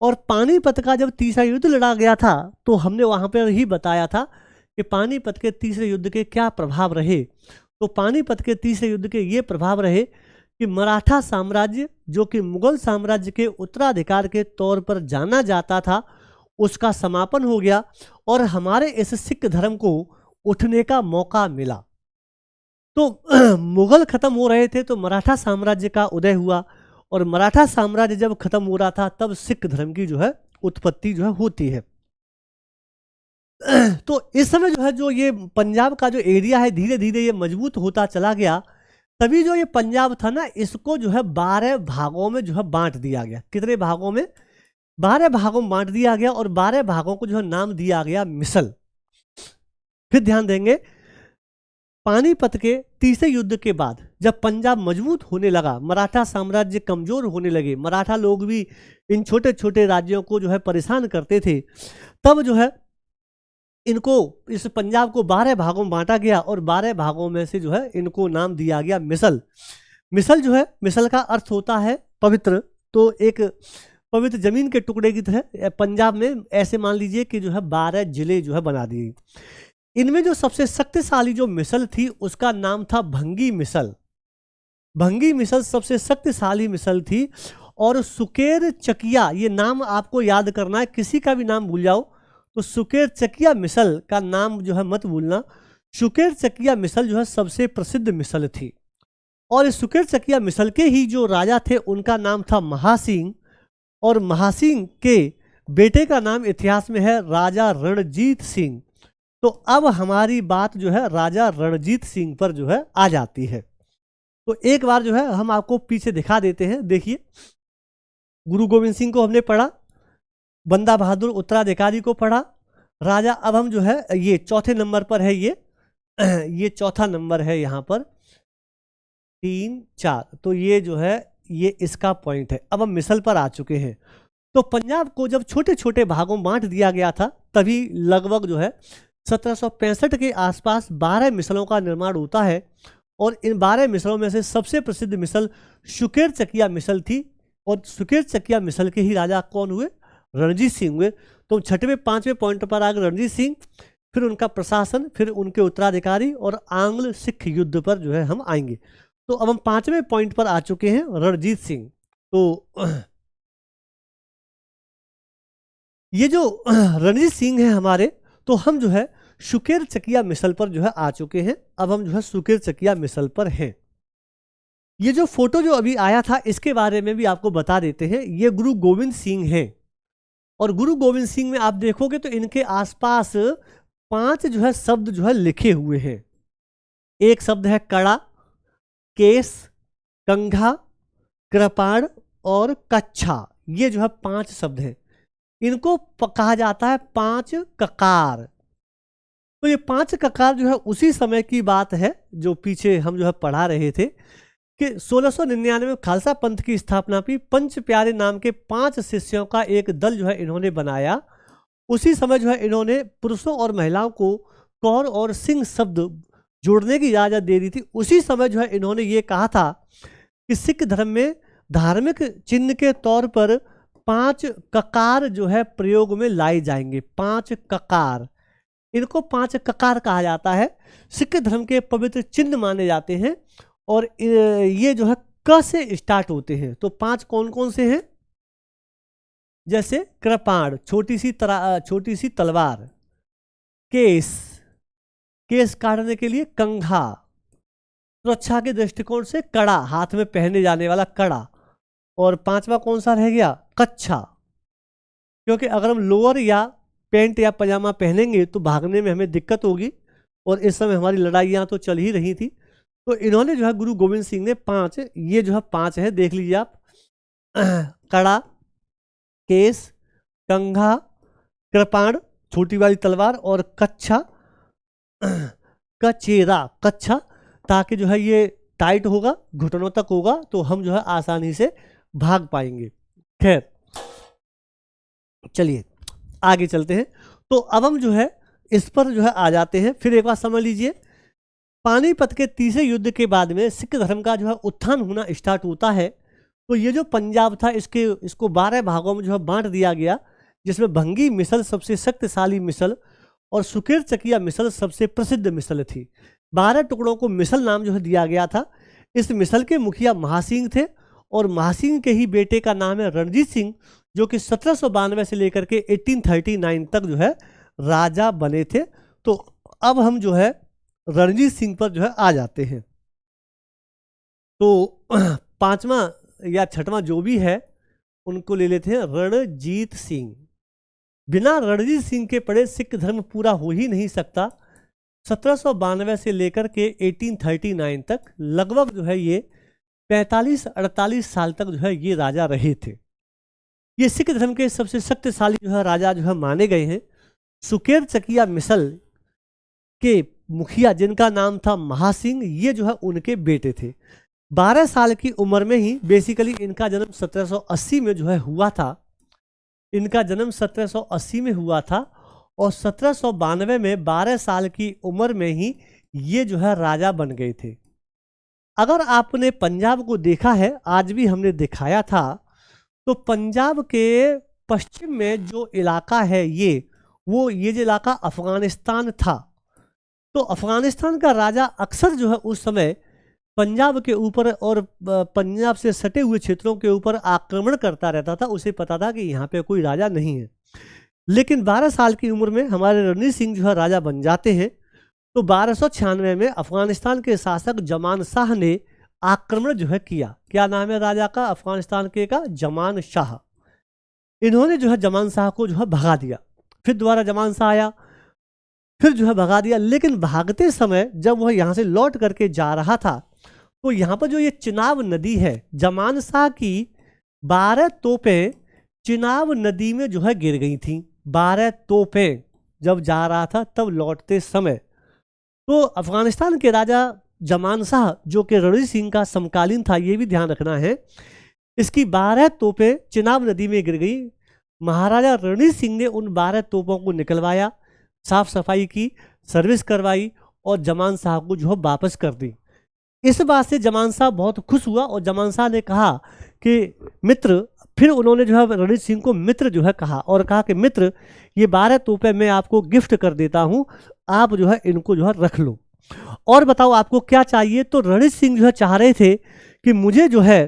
और पानीपत का जब तीसरा युद्ध लड़ा गया था तो हमने वहाँ पर ही बताया था कि पानीपत के तीसरे युद्ध के क्या प्रभाव रहे। तो पानीपत के तीसरे युद्ध के ये प्रभाव रहे कि मराठा साम्राज्य जो कि मुगल साम्राज्य के उत्तराधिकार के तौर पर जाना जाता था उसका समापन हो गया और हमारे इस सिख धर्म को उठने का मौका मिला। तो मुगल खत्म हो रहे थे तो मराठा साम्राज्य का उदय हुआ और मराठा साम्राज्य जब खत्म हो रहा था तब सिख धर्म की जो है उत्पत्ति जो है होती है। तो इस समय जो है जो ये पंजाब का जो एरिया है धीरे धीरे ये मजबूत होता चला गया। तभी जो ये पंजाब था ना इसको जो है 12 भागों में जो है बांट दिया गया। कितने भागों में? 12 भागों में बांट दिया गया और 12 भागों को जो है नाम दिया गया मिसल। फिर ध्यान देंगे पानीपत के तीसरे युद्ध के बाद जब पंजाब मजबूत होने लगा, मराठा साम्राज्य कमजोर होने लगे, मराठा लोग भी इन छोटे छोटे राज्यों को जो है परेशान करते थे, तब जो है इनको इस पंजाब को 12 भागों में बांटा गया और 12 भागों में से जो है इनको नाम दिया गया मिसल। मिसल जो है, मिसल का अर्थ होता है पवित्र। तो एक पवित्र जमीन के टुकड़े की तरह पंजाब में ऐसे मान लीजिए कि जो है 12 जिले जो है बना दिए। इनमें जो सबसे शक्तिशाली जो मिसल थी उसका नाम था भंगी मिसल। भंगी मिसल सबसे शक्तिशाली मिसल थी। और सुकेर चकिया, ये नाम आपको याद करना है, किसी का भी नाम भूल जाओ तो सुकेर चकिया मिसल का नाम जो है मत भूलना। सुकेर चकिया मिसल जो है सबसे प्रसिद्ध मिसल थी और इस सुकेर चकिया मिसल के ही जो राजा थे उनका नाम था महासिंह और महासिंह के बेटे का नाम इतिहास में है राजा रणजीत सिंह। तो अब हमारी बात जो है राजा रणजीत सिंह पर जो है आ जाती है। तो एक बार जो है हम आपको पीछे दिखा देते हैं। देखिए, गुरु गोविंद सिंह को हमने पढ़ा, बंदा बहादुर उत्तराधिकारी को पढ़ा, राजा। अब हम जो है ये चौथे नंबर पर है, ये चौथा नंबर है, यहाँ पर 3, 4। तो ये जो है ये इसका पॉइंट है। अब हम मिसल पर आ चुके हैं। तो पंजाब को जब छोटे छोटे भागों में बांट दिया गया था तभी लगभग जो है 1765 के आसपास 12 मिसलों का निर्माण होता है और इन 12 मिसलों में से सबसे प्रसिद्ध मिसल सुकेर चकिया मिसल थी और सुकेर चकिया मिसल के ही राजा कौन हुए? रणजीत सिंह हुए। तो 6वें 5वें पॉइंट पर आ गए रणजीत सिंह, फिर उनका प्रशासन, फिर उनके उत्तराधिकारी और आंग्ल सिख युद्ध पर जो है हम आएंगे। तो अब हम 5वें पॉइंट पर आ चुके हैं, रणजीत सिंह। तो ये जो रणजीत सिंह है हमारे, तो हम जो है सुकेर चकिया मिसल पर जो है आ चुके हैं। अब हम जो है सुकेर चकिया मिसल पर हैं। ये जो फोटो जो अभी आया था इसके बारे में भी आपको बता देते हैं। ये गुरु गोविंद सिंह हैं और गुरु गोविंद सिंह में आप देखोगे तो इनके आसपास 5 जो है शब्द जो है लिखे हुए हैं। एक शब्द है कड़ा, केस, कंघा, कृपाण और कच्छा। ये जो है 5 शब्द हैं। इनको कहा जाता है 5 ककार। तो ये 5 ककार जो है उसी समय की बात है जो पीछे हम जो है पढ़ा रहे थे कि 1699 में खालसा पंथ की स्थापना की। पंच प्यारे नाम के 5 शिष्यों का एक दल जो है इन्होंने बनाया। उसी समय जो है इन्होंने पुरुषों और महिलाओं को कौर और सिंह शब्द जोड़ने की इजाजत दे दी थी। उसी समय जो है इन्होंने ये कहा था कि सिख धर्म में धार्मिक चिन्ह के तौर पर 5 ककार जो है प्रयोग में लाए जाएंगे। 5 ककार, इनको 5 ककार कहा जाता है। सिख धर्म के पवित्र चिन्ह माने जाते हैं और ये जो है क से स्टार्ट होते हैं। तो 5 कौन कौन से हैं? जैसे कृपाण, छोटी सी तलवार, केस काटने के लिए कंघा, सुरक्षा के दृष्टिकोण से कड़ा, हाथ में पहने जाने वाला कड़ा, और 5वां कौन सा रह गया? कच्छा, क्योंकि अगर हम लोअर या पैंट या पजामा पहनेंगे तो भागने में हमें दिक्कत होगी, और इस समय हमारी लड़ाइयाँ तो चल ही रही थी। तो इन्होंने जो है गुरु गोविंद सिंह ने 5, ये जो है 5 है, देख लीजिए आप, कड़ा, केस, कंघा, कृपाण छोटी वाली तलवार, और कच्छा, कचेरा, कच्छा, ताकि जो है ये टाइट होगा, घुटनों तक होगा, तो हम जो है आसानी से भाग पाएंगे। खैर चलिए आगे चलते हैं। तो अब हम जो है इस पर जो है आ जाते हैं। फिर एक बार समझ लीजिए, पानीपत के तीसरे युद्ध के बाद में सिख धर्म का जो है उत्थान होना स्टार्ट होता है। तो ये जो पंजाब था इसको 12 भागों में जो है बांट दिया गया, जिसमें भंगी मिसल सबसे शक्तिशाली मिसल और सुकेर चकिया मिसल सबसे प्रसिद्ध मिसल थी। 12 टुकड़ों को मिसल नाम जो है दिया गया था। इस मिसल के मुखिया महासिंह थे, और महासिंह के ही बेटे का नाम है रणजीत सिंह, जो कि 1792 से लेकर के 1839 तक जो है राजा बने थे। तो अब हम जो है रणजीत सिंह पर जो है आ जाते हैं। तो 5वां या 6वां जो भी है उनको ले लेते हैं, रणजीत सिंह। बिना रणजीत सिंह के पड़े सिख धर्म पूरा हो ही नहीं सकता। 1792 से लेकर के 1839 तक लगभग जो है ये 45-48 साल तक जो है ये राजा रहे थे। ये सिख धर्म के सबसे शक्तिशाली जो है राजा जो है माने गए हैं। सुकेर चकिया मिसल के मुखिया जिनका नाम था महासिंह, ये जो है उनके बेटे थे। 12 साल की उम्र में ही बेसिकली इनका जन्म 1780 में जो है हुआ था। इनका जन्म 1780 में हुआ था, और 1792 में 12 साल की उम्र में ही ये जो है राजा बन गए थे। अगर आपने पंजाब को देखा है, आज भी हमने दिखाया था, तो पंजाब के पश्चिम में जो इलाका है ये जो इलाका अफगानिस्तान था। तो अफगानिस्तान का राजा अक्सर जो है उस समय पंजाब के ऊपर और पंजाब से सटे हुए क्षेत्रों के ऊपर आक्रमण करता रहता था। उसे पता था कि यहाँ पे कोई राजा नहीं है। लेकिन 12 साल की उम्र में हमारे रणजीत सिंह जो है राजा बन जाते हैं। तो 1296 में अफगानिस्तान के शासक जमान शाह ने आक्रमण जो है किया। क्या नाम है राजा का अफगानिस्तान के का? जमान शाह। इन्होंने जो है जमान शाह को जो है भगा दिया। फिर दोबारा जमान शाह आया, फिर जो है भगा दिया। लेकिन भागते समय जब वह यहाँ से लौट करके जा रहा था, तो यहाँ पर जो ये चिनाब नदी है, जमान शाह की 12 तोपें चिनाब नदी में जो है गिर गई थी। 12 तोपें जब जा रहा था तब लौटते समय। तो अफगानिस्तान के राजा जमान शाह जो कि रणजीत सिंह का समकालीन था, ये भी ध्यान रखना है, इसकी 12 तोपें चिनाब नदी में गिर गई। महाराजा रणजीत सिंह ने उन 12 तोपों को निकलवाया, साफ सफाई की, सर्विस करवाई और जमान शाह को जो है वापस कर दी। इस बात से जमान शाह बहुत खुश हुआ, और जमान शाह ने कहा कि मित्र, फिर उन्होंने जो है रणजीत सिंह को मित्र जो है कहा, और कहा कि मित्र, ये 12 तोपें मैं आपको गिफ्ट कर देता हूँ, आप जो है इनको जो है रख लो, और बताओ आपको क्या चाहिए। तो रणजीत सिंह जो है चाह रहे थे कि मुझे जो है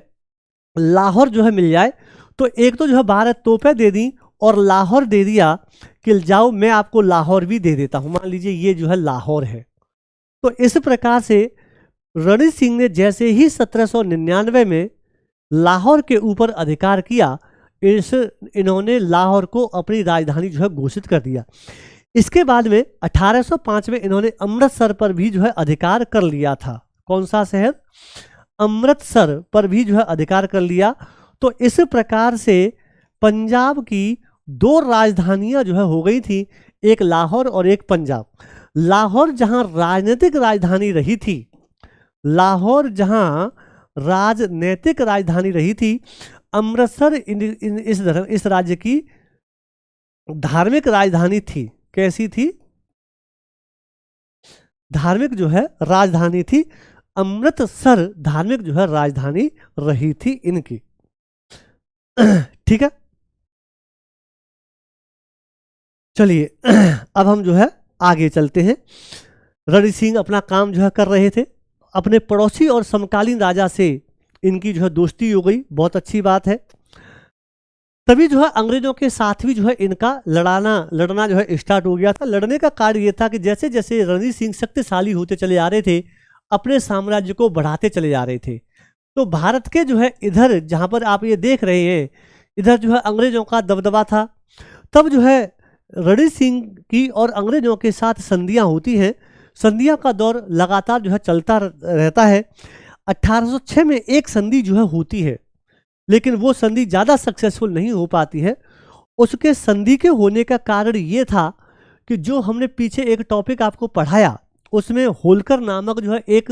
लाहौर जो है मिल जाए। तो एक तो जो है 12 तोपें दे दी और लाहौर दे दिया कि जाओ मैं आपको लाहौर भी दे देता हूँ। मान लीजिए ये जो है लाहौर है। तो इस प्रकार से रणजीत सिंह ने जैसे ही 1799 में लाहौर के ऊपर अधिकार किया, इन्होंने लाहौर को अपनी राजधानी जो है घोषित कर दिया। इसके बाद में 1805 में इन्होंने अमृतसर पर भी जो है अधिकार कर लिया था। कौन सा शहर? अमृतसर पर भी जो है अधिकार कर लिया। तो इस प्रकार से पंजाब की 2 राजधानियां जो है हो गई थी, एक लाहौर और एक पंजाब। लाहौर जहां राजनीतिक राजधानी रही थी, लाहौर जहां राजनीतिक राजधानी रही थी, अमृतसर इस राज्य की धार्मिक राजधानी थी। कैसी थी? धार्मिक जो है राजधानी थी। अमृतसर धार्मिक जो है राजधानी रही थी इनकी। ठीक है, चलिए अब हम जो है आगे चलते हैं। रणजीत सिंह अपना काम जो है कर रहे थे। अपने पड़ोसी और समकालीन राजा से इनकी जो है दोस्ती हो गई, बहुत अच्छी बात है। तभी जो है अंग्रेजों के साथ भी जो है इनका लड़ना जो है स्टार्ट हो गया था। लड़ने का कार्य ये था कि जैसे जैसे रणजीत सिंह शक्तिशाली होते चले जा रहे थे, अपने साम्राज्य को बढ़ाते चले जा रहे थे। तो भारत के जो है इधर जहाँ पर आप ये देख रहे हैं इधर जो है अंग्रेजों का दबदबा था। तब जो है रणजीत सिंह की और अंग्रेजों के साथ संधियां होती हैं। संधियां का दौर लगातार जो है चलता रहता है। 1806 में एक संधि जो है होती है, लेकिन वो संधि ज़्यादा सक्सेसफुल नहीं हो पाती है। उसके संधि के होने का कारण ये था कि जो हमने पीछे एक टॉपिक आपको पढ़ाया, उसमें होलकर नामक जो है एक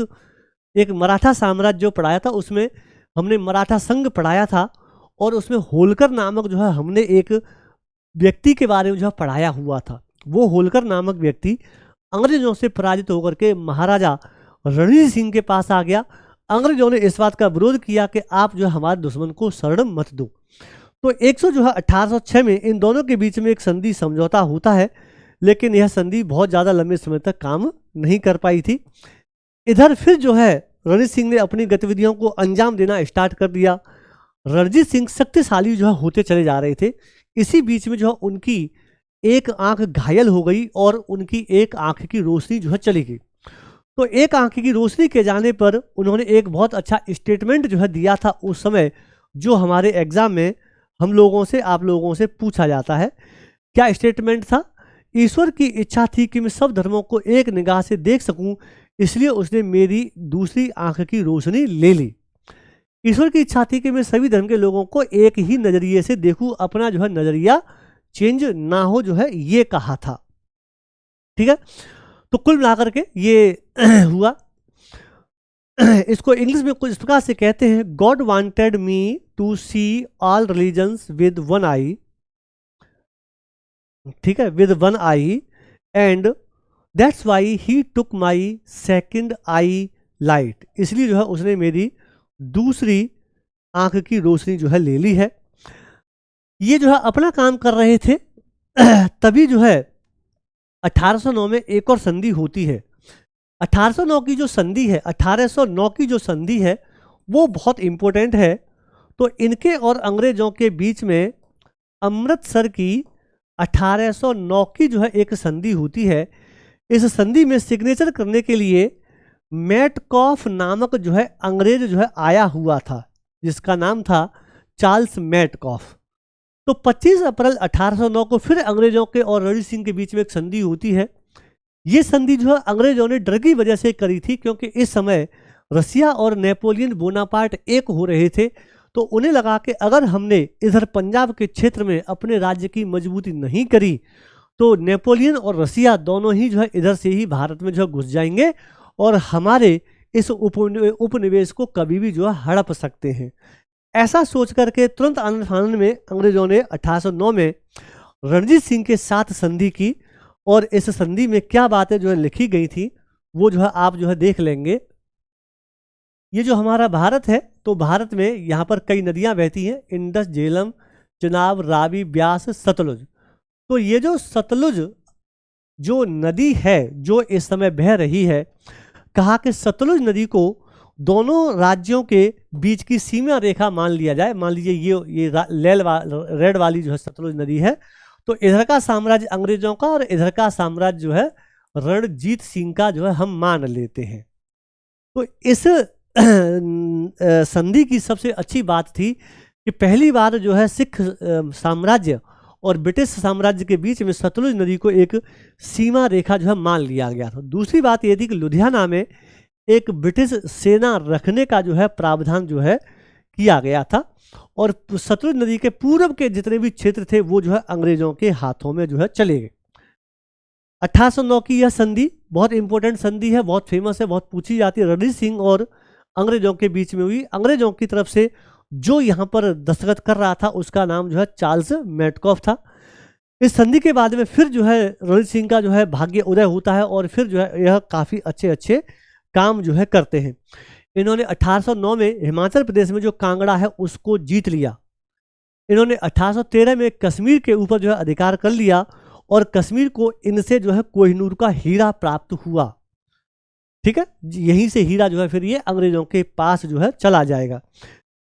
एक मराठा साम्राज्य जो पढ़ाया था, उसमें हमने मराठा संघ पढ़ाया था, और उसमें होलकर नामक जो है हमने एक व्यक्ति के बारे में जो है पढ़ाया हुआ था। वो होलकर नामक व्यक्ति अंग्रेजों से पराजित होकर के महाराजा रणजीत सिंह के पास आ गया। अंग्रेजों ने इस बात का विरोध किया कि आप जो है हमारे दुश्मन को शरण मत दो। तो 1806 में इन दोनों के बीच में एक संधि समझौता होता है, लेकिन यह संधि बहुत ज़्यादा लंबे समय तक काम नहीं कर पाई थी। इधर फिर जो है रणजीत सिंह ने अपनी गतिविधियों को अंजाम देना स्टार्ट कर दिया। रणजीत सिंह शक्तिशाली जो है होते चले जा रहे थे। इसी बीच में जो है उनकी एक आंख घायल हो गई और उनकी एक आंख की रोशनी जो है चली गई। तो एक आंख की रोशनी के जाने पर उन्होंने एक बहुत अच्छा स्टेटमेंट जो है दिया था उस समय, जो हमारे एग्जाम में हम लोगों से, आप लोगों से पूछा जाता है। क्या स्टेटमेंट था? ईश्वर की इच्छा थी कि मैं सब धर्मों को एक निगाह से देख सकूं, इसलिए उसने मेरी दूसरी आंख की रोशनी ले ली। ईश्वर की इच्छा थी कि मैं सभी धर्म के लोगों को एक ही नज़रिए से देखूं, अपना जो है नज़रिया चेंज ना हो, जो है ये कहा था। ठीक है, तो कुल मिलाकर के ये हुआ। इसको इंग्लिश में कुछ इस प्रकार से कहते हैं, God wanted me to see all religions with one eye. ठीक है, with one eye, and that's why he took my second eye light. इसलिए जो है उसने मेरी दूसरी आंख की रोशनी जो है ले ली है। ये जो है अपना काम कर रहे थे। तभी जो है 1809 में एक और संधि होती है। 1809 की जो संधि है, 1809 की जो संधि है वो बहुत इंपॉर्टेंट है। तो इनके और अंग्रेजों के बीच में अमृतसर की 1809 की जो है एक संधि होती है। इस संधि में सिग्नेचर करने के लिए मैटकॉफ नामक जो है अंग्रेज जो है आया हुआ था, जिसका नाम था चार्ल्स मैटकॉफ। तो 25 अप्रैल 1809 को फिर अंग्रेजों के और रणजीत सिंह के बीच में एक संधि होती है। ये संधि जो है अंग्रेजों ने डर की वजह से करी थी, क्योंकि इस समय रसिया और नेपोलियन बोनापार्ट एक हो रहे थे। तो उन्हें लगा कि अगर हमने इधर पंजाब के क्षेत्र में अपने राज्य की मजबूती नहीं करी, तो नेपोलियन और रसिया दोनों ही जो है इधर से ही भारत में जो है घुस जाएंगे और हमारे इस उपनिवेश को कभी भी जो है हड़प सकते हैं। ऐसा सोच करके तुरंत आनंद फानंद में अंग्रेजों ने 1809 में रणजीत सिंह के साथ संधि की, और इस संधि में क्या बातें जो है लिखी गई थी वो जो है आप जो है देख लेंगे। ये जो हमारा भारत है, तो भारत में यहाँ पर कई नदियाँ बहती हैं, इंडस, झेलम, चुनाव, रावी, ब्यास, सतलुज। तो ये जो सतलुज जो नदी है जो इस समय बह रही है, कहा कि सतलुज नदी को दोनों राज्यों के बीच की सीमा रेखा मान लिया जाए। मान लीजिए ये रेड वाली जो है सतलुज नदी है, तो इधर का साम्राज्य अंग्रेजों का और इधर का साम्राज्य जो है रणजीत सिंह का जो है हम मान लेते हैं। तो इस संधि की सबसे अच्छी बात थी कि पहली बार जो है सिख साम्राज्य और ब्रिटिश साम्राज्य के बीच में सतलुज नदी को एक सीमा रेखा जो है मान लिया गया था। दूसरी बात यह थी कि लुधियाना में एक ब्रिटिश सेना रखने का जो है प्रावधान जो है किया गया था, और सतलुज नदी के पूर्व के जितने भी क्षेत्र थे वो जो है अंग्रेजों के हाथों में जो है चले गए। 1809 की यह संधि बहुत इंपॉर्टेंट संधि है, बहुत फेमस है, बहुत पूछी जाती है। रणजीत सिंह और अंग्रेजों के बीच में हुई। अंग्रेजों की तरफ से जो यहाँ पर दस्तखत कर रहा था उसका नाम जो है चार्ल्स मैटकॉफ था। इस संधि के बाद में फिर जो है रणजीत सिंह का जो है भाग्य उदय होता है, और फिर जो है यह काफ़ी अच्छे अच्छे काम जो है करते हैं। इन्होंने 1809 में हिमाचल प्रदेश में जो कांगड़ा है उसको जीत लिया। इन्होंने 1813 में कश्मीर के ऊपर जो है अधिकार कर लिया, और कश्मीर को इनसे जो है कोहिनूर का हीरा प्राप्त हुआ। ठीक है, यहीं से हीरा जो है फिर ये अंग्रेजों के पास जो है चला जाएगा।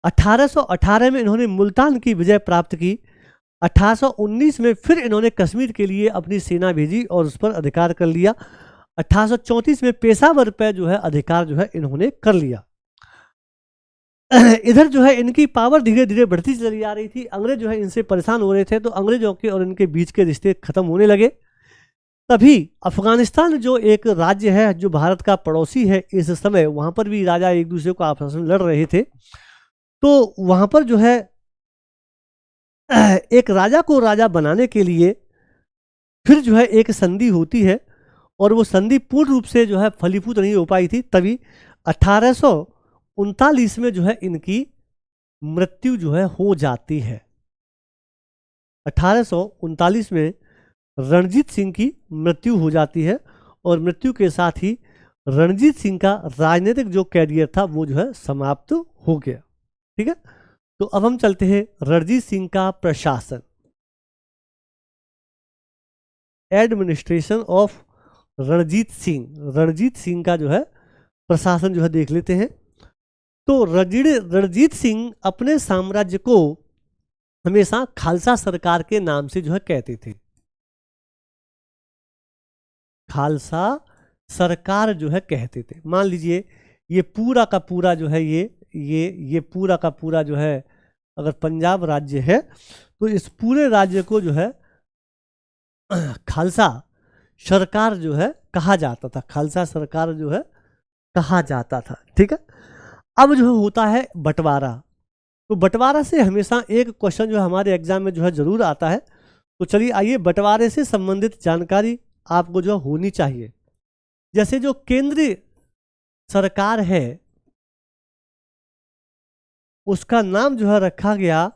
1818 में इन्होंने मुल्तान की विजय प्राप्त की। 1819 में फिर इन्होंने कश्मीर के लिए अपनी सेना भेजी और उस पर अधिकार कर लिया। 1834 में पेशावर पर जो है अधिकार जो है इन्होंने कर लिया। इधर जो है इनकी पावर धीरे धीरे बढ़ती चली आ रही थी। अंग्रेज जो है इनसे परेशान हो रहे थे, तो अंग्रेजों के और इनके बीच के रिश्ते खत्म होने लगे। तभी अफगानिस्तान जो एक राज्य है जो भारत का पड़ोसी है इस समय, वहाँ पर भी राजा एक दूसरे को आपस में लड़ रहे थे। तो वहाँ पर जो है एक राजा को राजा बनाने के लिए फिर जो है एक संधि होती है, और वो संधि पूर्ण रूप से जो है फलीभूत नहीं हो पाई थी। तभी 1839 में जो है इनकी मृत्यु जो है हो जाती है। 1839 में रणजीत सिंह की मृत्यु हो जाती है, और मृत्यु के साथ ही रणजीत सिंह का राजनीतिक जो कैरियर था वो जो है समाप्त हो गया। ठीक है, तो अब हम चलते हैं रणजीत सिंह का प्रशासन, एडमिनिस्ट्रेशन ऑफ रणजीत सिंह। रणजीत सिंह का जो है प्रशासन जो है देख लेते हैं। तो रणजीत सिंह अपने साम्राज्य को हमेशा खालसा सरकार के नाम से जो है कहते थे। खालसा सरकार जो है कहते थे। मान लीजिए ये पूरा का पूरा जो है ये पूरा का पूरा जो है, अगर पंजाब राज्य है तो इस पूरे राज्य को जो है खालसा सरकार जो है कहा जाता था। खालसा सरकार जो है कहा जाता था। ठीक है, अब जो होता है बंटवारा। तो बंटवारा से हमेशा एक क्वेश्चन जो है हमारे एग्जाम में जो है जरूर आता है। तो चलिए आइए, बंटवारे से संबंधित जानकारी आपको जो होनी चाहिए। जैसे जो केंद्रीय सरकार है उसका नाम जो है रखा गया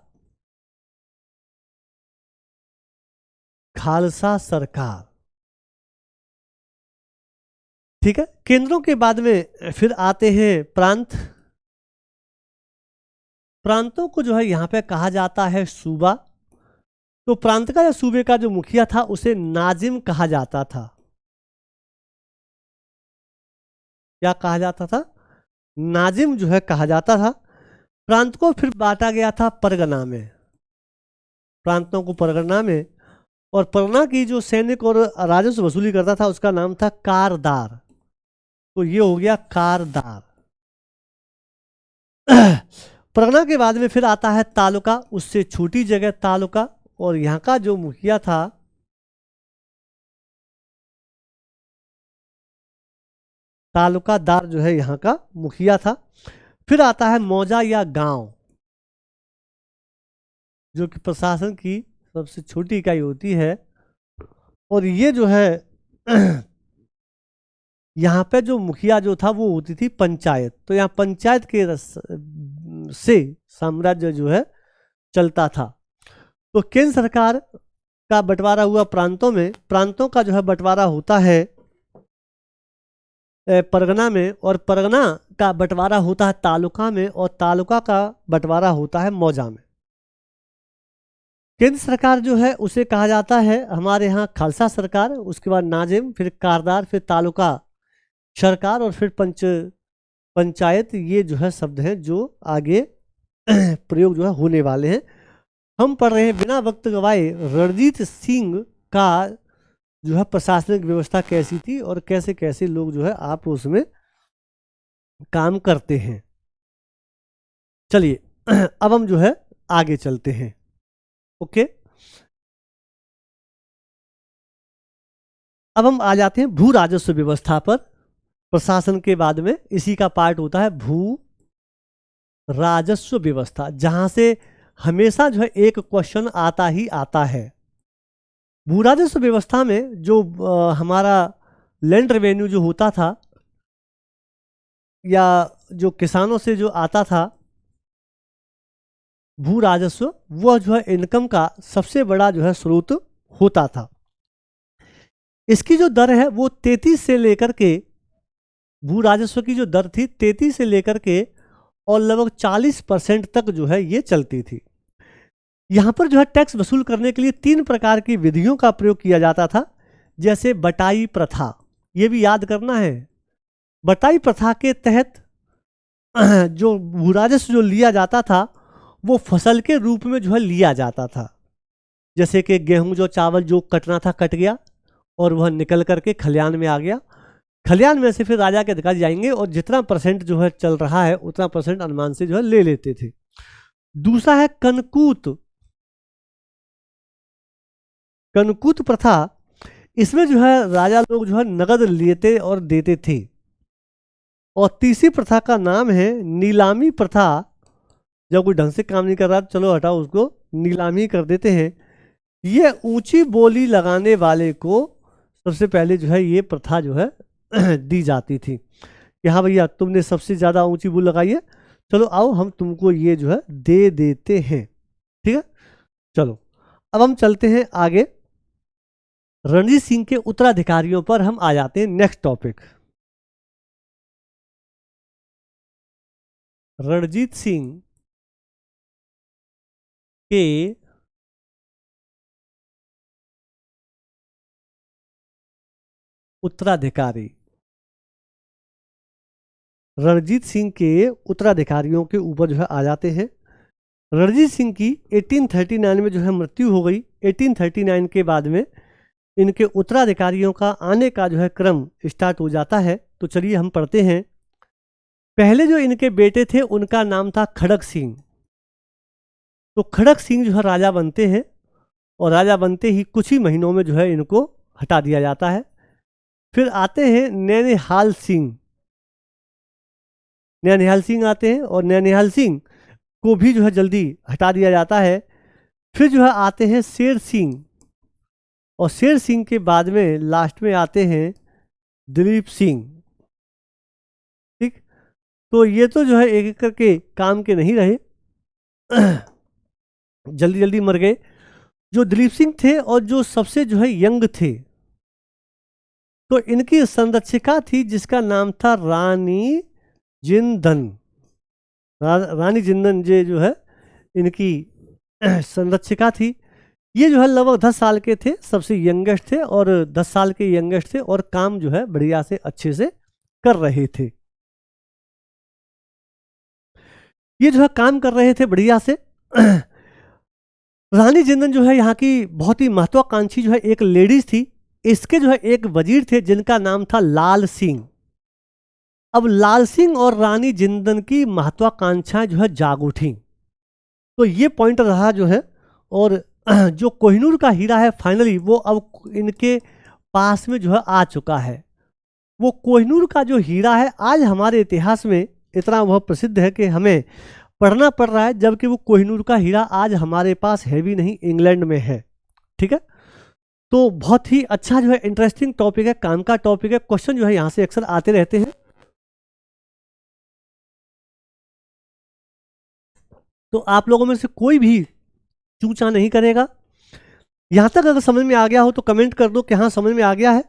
खालसा सरकार। ठीक है, केंद्रों के बाद में फिर आते हैं प्रांत। प्रांतों को जो है यहां पे कहा जाता है सूबा। तो प्रांत का या सूबे का जो मुखिया था उसे नाजिम कहा जाता था। क्या कहा जाता था? नाजिम जो है कहा जाता था। प्रांत को फिर बांटा गया था परगना में, प्रांतों को परगना में, और परगना की जो सैनिक और राजस्व वसूली करता था उसका नाम था कारदार। तो ये हो गया कारदार। परगना के बाद में फिर आता है तालुका, उससे छोटी जगह तालुका, और यहाँ का जो मुखिया था तालुकादार जो है यहाँ का मुखिया था। फिर आता है मौजा या गांव, जो कि प्रशासन की सबसे छोटी इकाई होती है। और ये जो है यहाँ पे जो मुखिया जो था वो होती थी पंचायत। तो यहाँ पंचायत के से साम्राज्य जो है चलता था। तो केंद्र सरकार का बंटवारा हुआ प्रांतों में। प्रांतों का जो है बंटवारा होता है परगना में, और परगना का बंटवारा होता है तालुका में, और तालुका का बंटवारा होता है मौजा में। केंद्र सरकार जो है उसे कहा जाता है हमारे यहाँ खालसा सरकार, उसके बाद नाजिम, फिर कारदार, फिर तालुका सरकार, और फिर पंचायत। ये जो है शब्द हैं जो आगे प्रयोग जो है होने वाले हैं। हम पढ़ रहे हैं बिना वक्त गवाए रणजीत सिंह का जो है प्रशासनिक व्यवस्था कैसी थी और कैसे कैसे लोग जो है आप उसमें काम करते हैं। चलिए अब हम जो है आगे चलते हैं। ओके, अब हम आ जाते हैं भू राजस्व व्यवस्था पर। प्रशासन के बाद में इसी का पार्ट होता है भू राजस्व व्यवस्था, जहां से हमेशा जो है एक क्वेश्चन आता ही आता है। भू राजस्व व्यवस्था में जो हमारा लैंड रेवेन्यू जो होता था या जो किसानों से जो आता था भू राजस्व, वह जो है इनकम का सबसे बड़ा जो है स्रोत होता था। इसकी जो दर है वो 33 से लेकर के, भू राजस्व की जो दर थी 33 से लेकर के और लगभग 40% तक जो है ये चलती थी। यहाँ पर जो है टैक्स वसूल करने के लिए 3 प्रकार की विधियों का प्रयोग किया जाता था, जैसे बटाई प्रथा। ये भी याद करना है। बटाई प्रथा के तहत जो भू राजस्व जो लिया जाता था वो फसल के रूप में जो है लिया जाता था। जैसे कि गेहूं जो चावल जो कटना था कट गया और वह निकल करके खलिहान में आ गया। खलियान में से फिर राजा के अधिकारी जाएंगे और जितना परसेंट जो है चल रहा है उतना परसेंट अनुमान से जो है ले लेते थे। दूसरा है कनकूत। कनकूत प्रथा, इसमें जो है राजा लोग जो है नगद लेते और देते थे। और तीसरी प्रथा का नाम है नीलामी प्रथा। जब कोई ढंग से काम नहीं कर रहा तो चलो हटाओ उसको नीलामी कर देते हैं। ये ऊंची बोली लगाने वाले को सबसे पहले जो है ये प्रथा जो है दी जाती थी कि हाँ भैया तुमने सबसे ज़्यादा ऊंची बोली लगाई है, चलो आओ हम तुमको ये जो है दे देते हैं। ठीक है, चलो अब हम चलते हैं आगे। रणजीत सिंह के उत्तराधिकारियों पर हम आ जाते हैं। नेक्स्ट टॉपिक, रणजीत सिंह के उत्तराधिकारी। रणजीत सिंह के उत्तराधिकारियों के ऊपर जो है आ जाते हैं। रणजीत सिंह की 1839 में जो है मृत्यु हो गई। 1839 के बाद में इनके उत्तराधिकारियों का आने का जो है क्रम स्टार्ट हो जाता है। तो चलिए हम पढ़ते हैं। पहले जो इनके बेटे थे उनका नाम था खड़क सिंह। तो खड़क सिंह जो है राजा बनते हैं और राजा बनते ही कुछ ही महीनों में जो है इनको हटा दिया जाता है। फिर आते हैं नैनिहाल सिंह। नैनिहाल सिंह आते हैं और नैनिहाल सिंह को भी जो है जल्दी हटा दिया जाता है। फिर जो है आते हैं शेर सिंह और शेर सिंह के बाद में लास्ट में आते हैं दिलीप सिंह। ठीक, तो ये तो जो है एक एक करके काम के नहीं रहे, जल्दी जल्दी मर गए। जो दिलीप सिंह थे और जो सबसे जो है यंग थे, तो इनकी संरक्षिका थी जिसका नाम था रानी जिंदन। रानी जिंदन जे जो है इनकी संरक्षिका थी। ये जो है लगभग 10 साल के थे, सबसे यंगेस्ट थे और 10 साल के यंगेस्ट थे और काम जो है बढ़िया से अच्छे से कर रहे थे। ये जो है काम कर रहे थे बढ़िया से। रानी जिंदन जो है यहाँ की बहुत ही महत्वाकांक्षी जो है एक लेडीज थी। इसके जो है एक वजीर थे जिनका नाम था लाल सिंह। अब लाल सिंह और रानी जिंदन की महत्वाकांक्षाएं जो है जाग उठी। तो ये पॉइंट रहा जो है। और जो कोहिनूर का हीरा है फाइनली वो अब इनके पास में जो है आ चुका है। वो कोहिनूर का जो हीरा है आज हमारे इतिहास में इतना वह प्रसिद्ध है कि हमें पढ़ना पड़ रहा है, जबकि वो कोहिनूर का हीरा आज हमारे पास है भी नहीं, इंग्लैंड में है। ठीक है, तो बहुत ही अच्छा जो है इंटरेस्टिंग टॉपिक है, काम का टॉपिक है। क्वेश्चन जो है यहाँ से अक्सर आते रहते हैं। तो आप लोगों में से कोई भी चूचा नहीं करेगा। यहाँ तक अगर समझ में आ गया हो तो कमेंट कर दो कि हाँ समझ में आ गया है,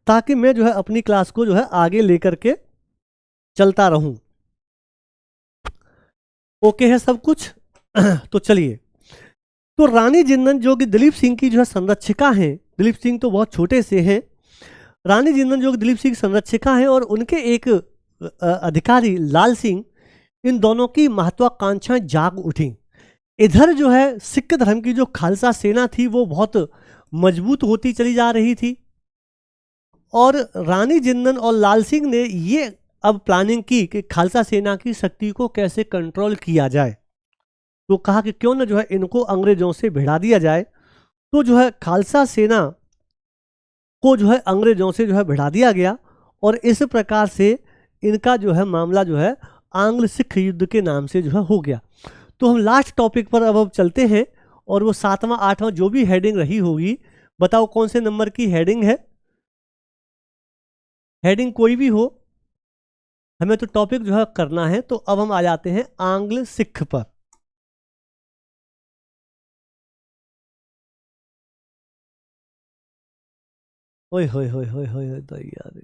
ताकि मैं जो है अपनी क्लास को जो है आगे लेकर के चलता रहूं। ओके है सब कुछ? तो चलिए, तो रानी जिंदन जो कि दिलीप सिंह की जो है संरक्षिका हैं, दिलीप सिंह तो बहुत छोटे से हैं, रानी जिंदन जो कि दिलीप सिंह की संरक्षिका हैं और उनके एक अधिकारी लाल सिंह, इन दोनों की महत्वाकांक्षाएं जाग उठी। इधर जो है सिख धर्म की जो खालसा सेना थी वो बहुत मजबूत होती चली जा रही थी और रानी जिंदन और लाल सिंह ने ये अब प्लानिंग की कि खालसा सेना की शक्ति को कैसे कंट्रोल किया जाए। तो कहा कि क्यों न जो है इनको अंग्रेजों से भिड़ा दिया जाए। तो जो है खालसा सेना को जो है अंग्रेजों से जो है भिड़ा दिया गया और इस प्रकार से इनका जो है मामला जो है आंग्ल सिख युद्ध के नाम से जो है हो गया। तो हम लास्ट टॉपिक पर अब चलते हैं और वो 7वां 8वां जो भी हेडिंग रही होगी, बताओ कौन से नंबर की हेडिंग है? हेडिंग कोई भी हो, हमें तो टॉपिक जो है करना है। तो अब हम आ जाते हैं आंग्ल सिख पर। ओए होए होए होए होए तो यार,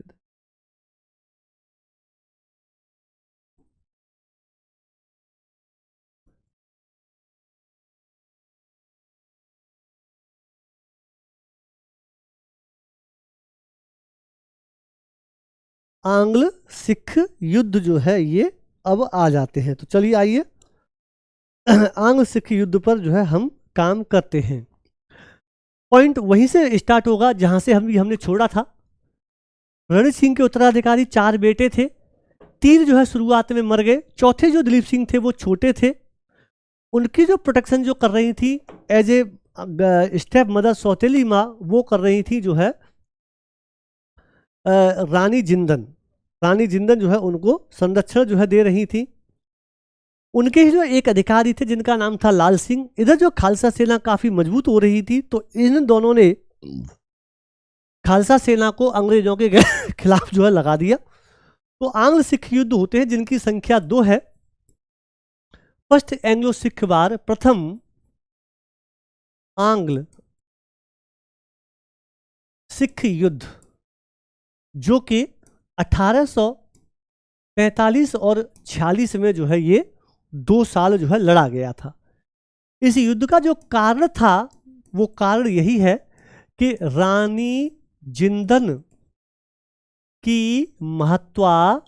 आंग्ल सिख युद्ध जो है ये अब आ जाते हैं। तो चलिए आइए, आंग्ल सिख युद्ध पर जो है हम काम करते हैं। पॉइंट वहीं से स्टार्ट होगा जहां से हमने छोड़ा था। रणजीत सिंह के उत्तराधिकारी 4 बेटे थे, 3 जो है शुरुआत में मर गए, चौथे जो दलीप सिंह थे वो छोटे थे। उनकी जो प्रोटेक्शन जो कर रही थी एज ए स्टेप मदर, सौतेली माँ, वो कर रही थी जो है रानी जिंदन। रानी जिंदन जो है उनको संरक्षण जो है दे रही थी। उनके ही जो एक अधिकारी थे जिनका नाम था लाल सिंह। इधर जो खालसा सेना काफ़ी मजबूत हो रही थी, तो इन दोनों ने खालसा सेना को अंग्रेजों के खिलाफ जो है लगा दिया। तो आंग्ल सिख युद्ध होते हैं जिनकी संख्या 2 है। फर्स्ट एंग्लो सिख वार, प्रथम आंग्ल सिख युद्ध, जो कि 1845 और 46 में जो है ये 2 साल जो है लड़ा गया था। इस युद्ध का जो कारण था वो कारण यही है कि रानी जिंदन की महत्वाकांक्षा,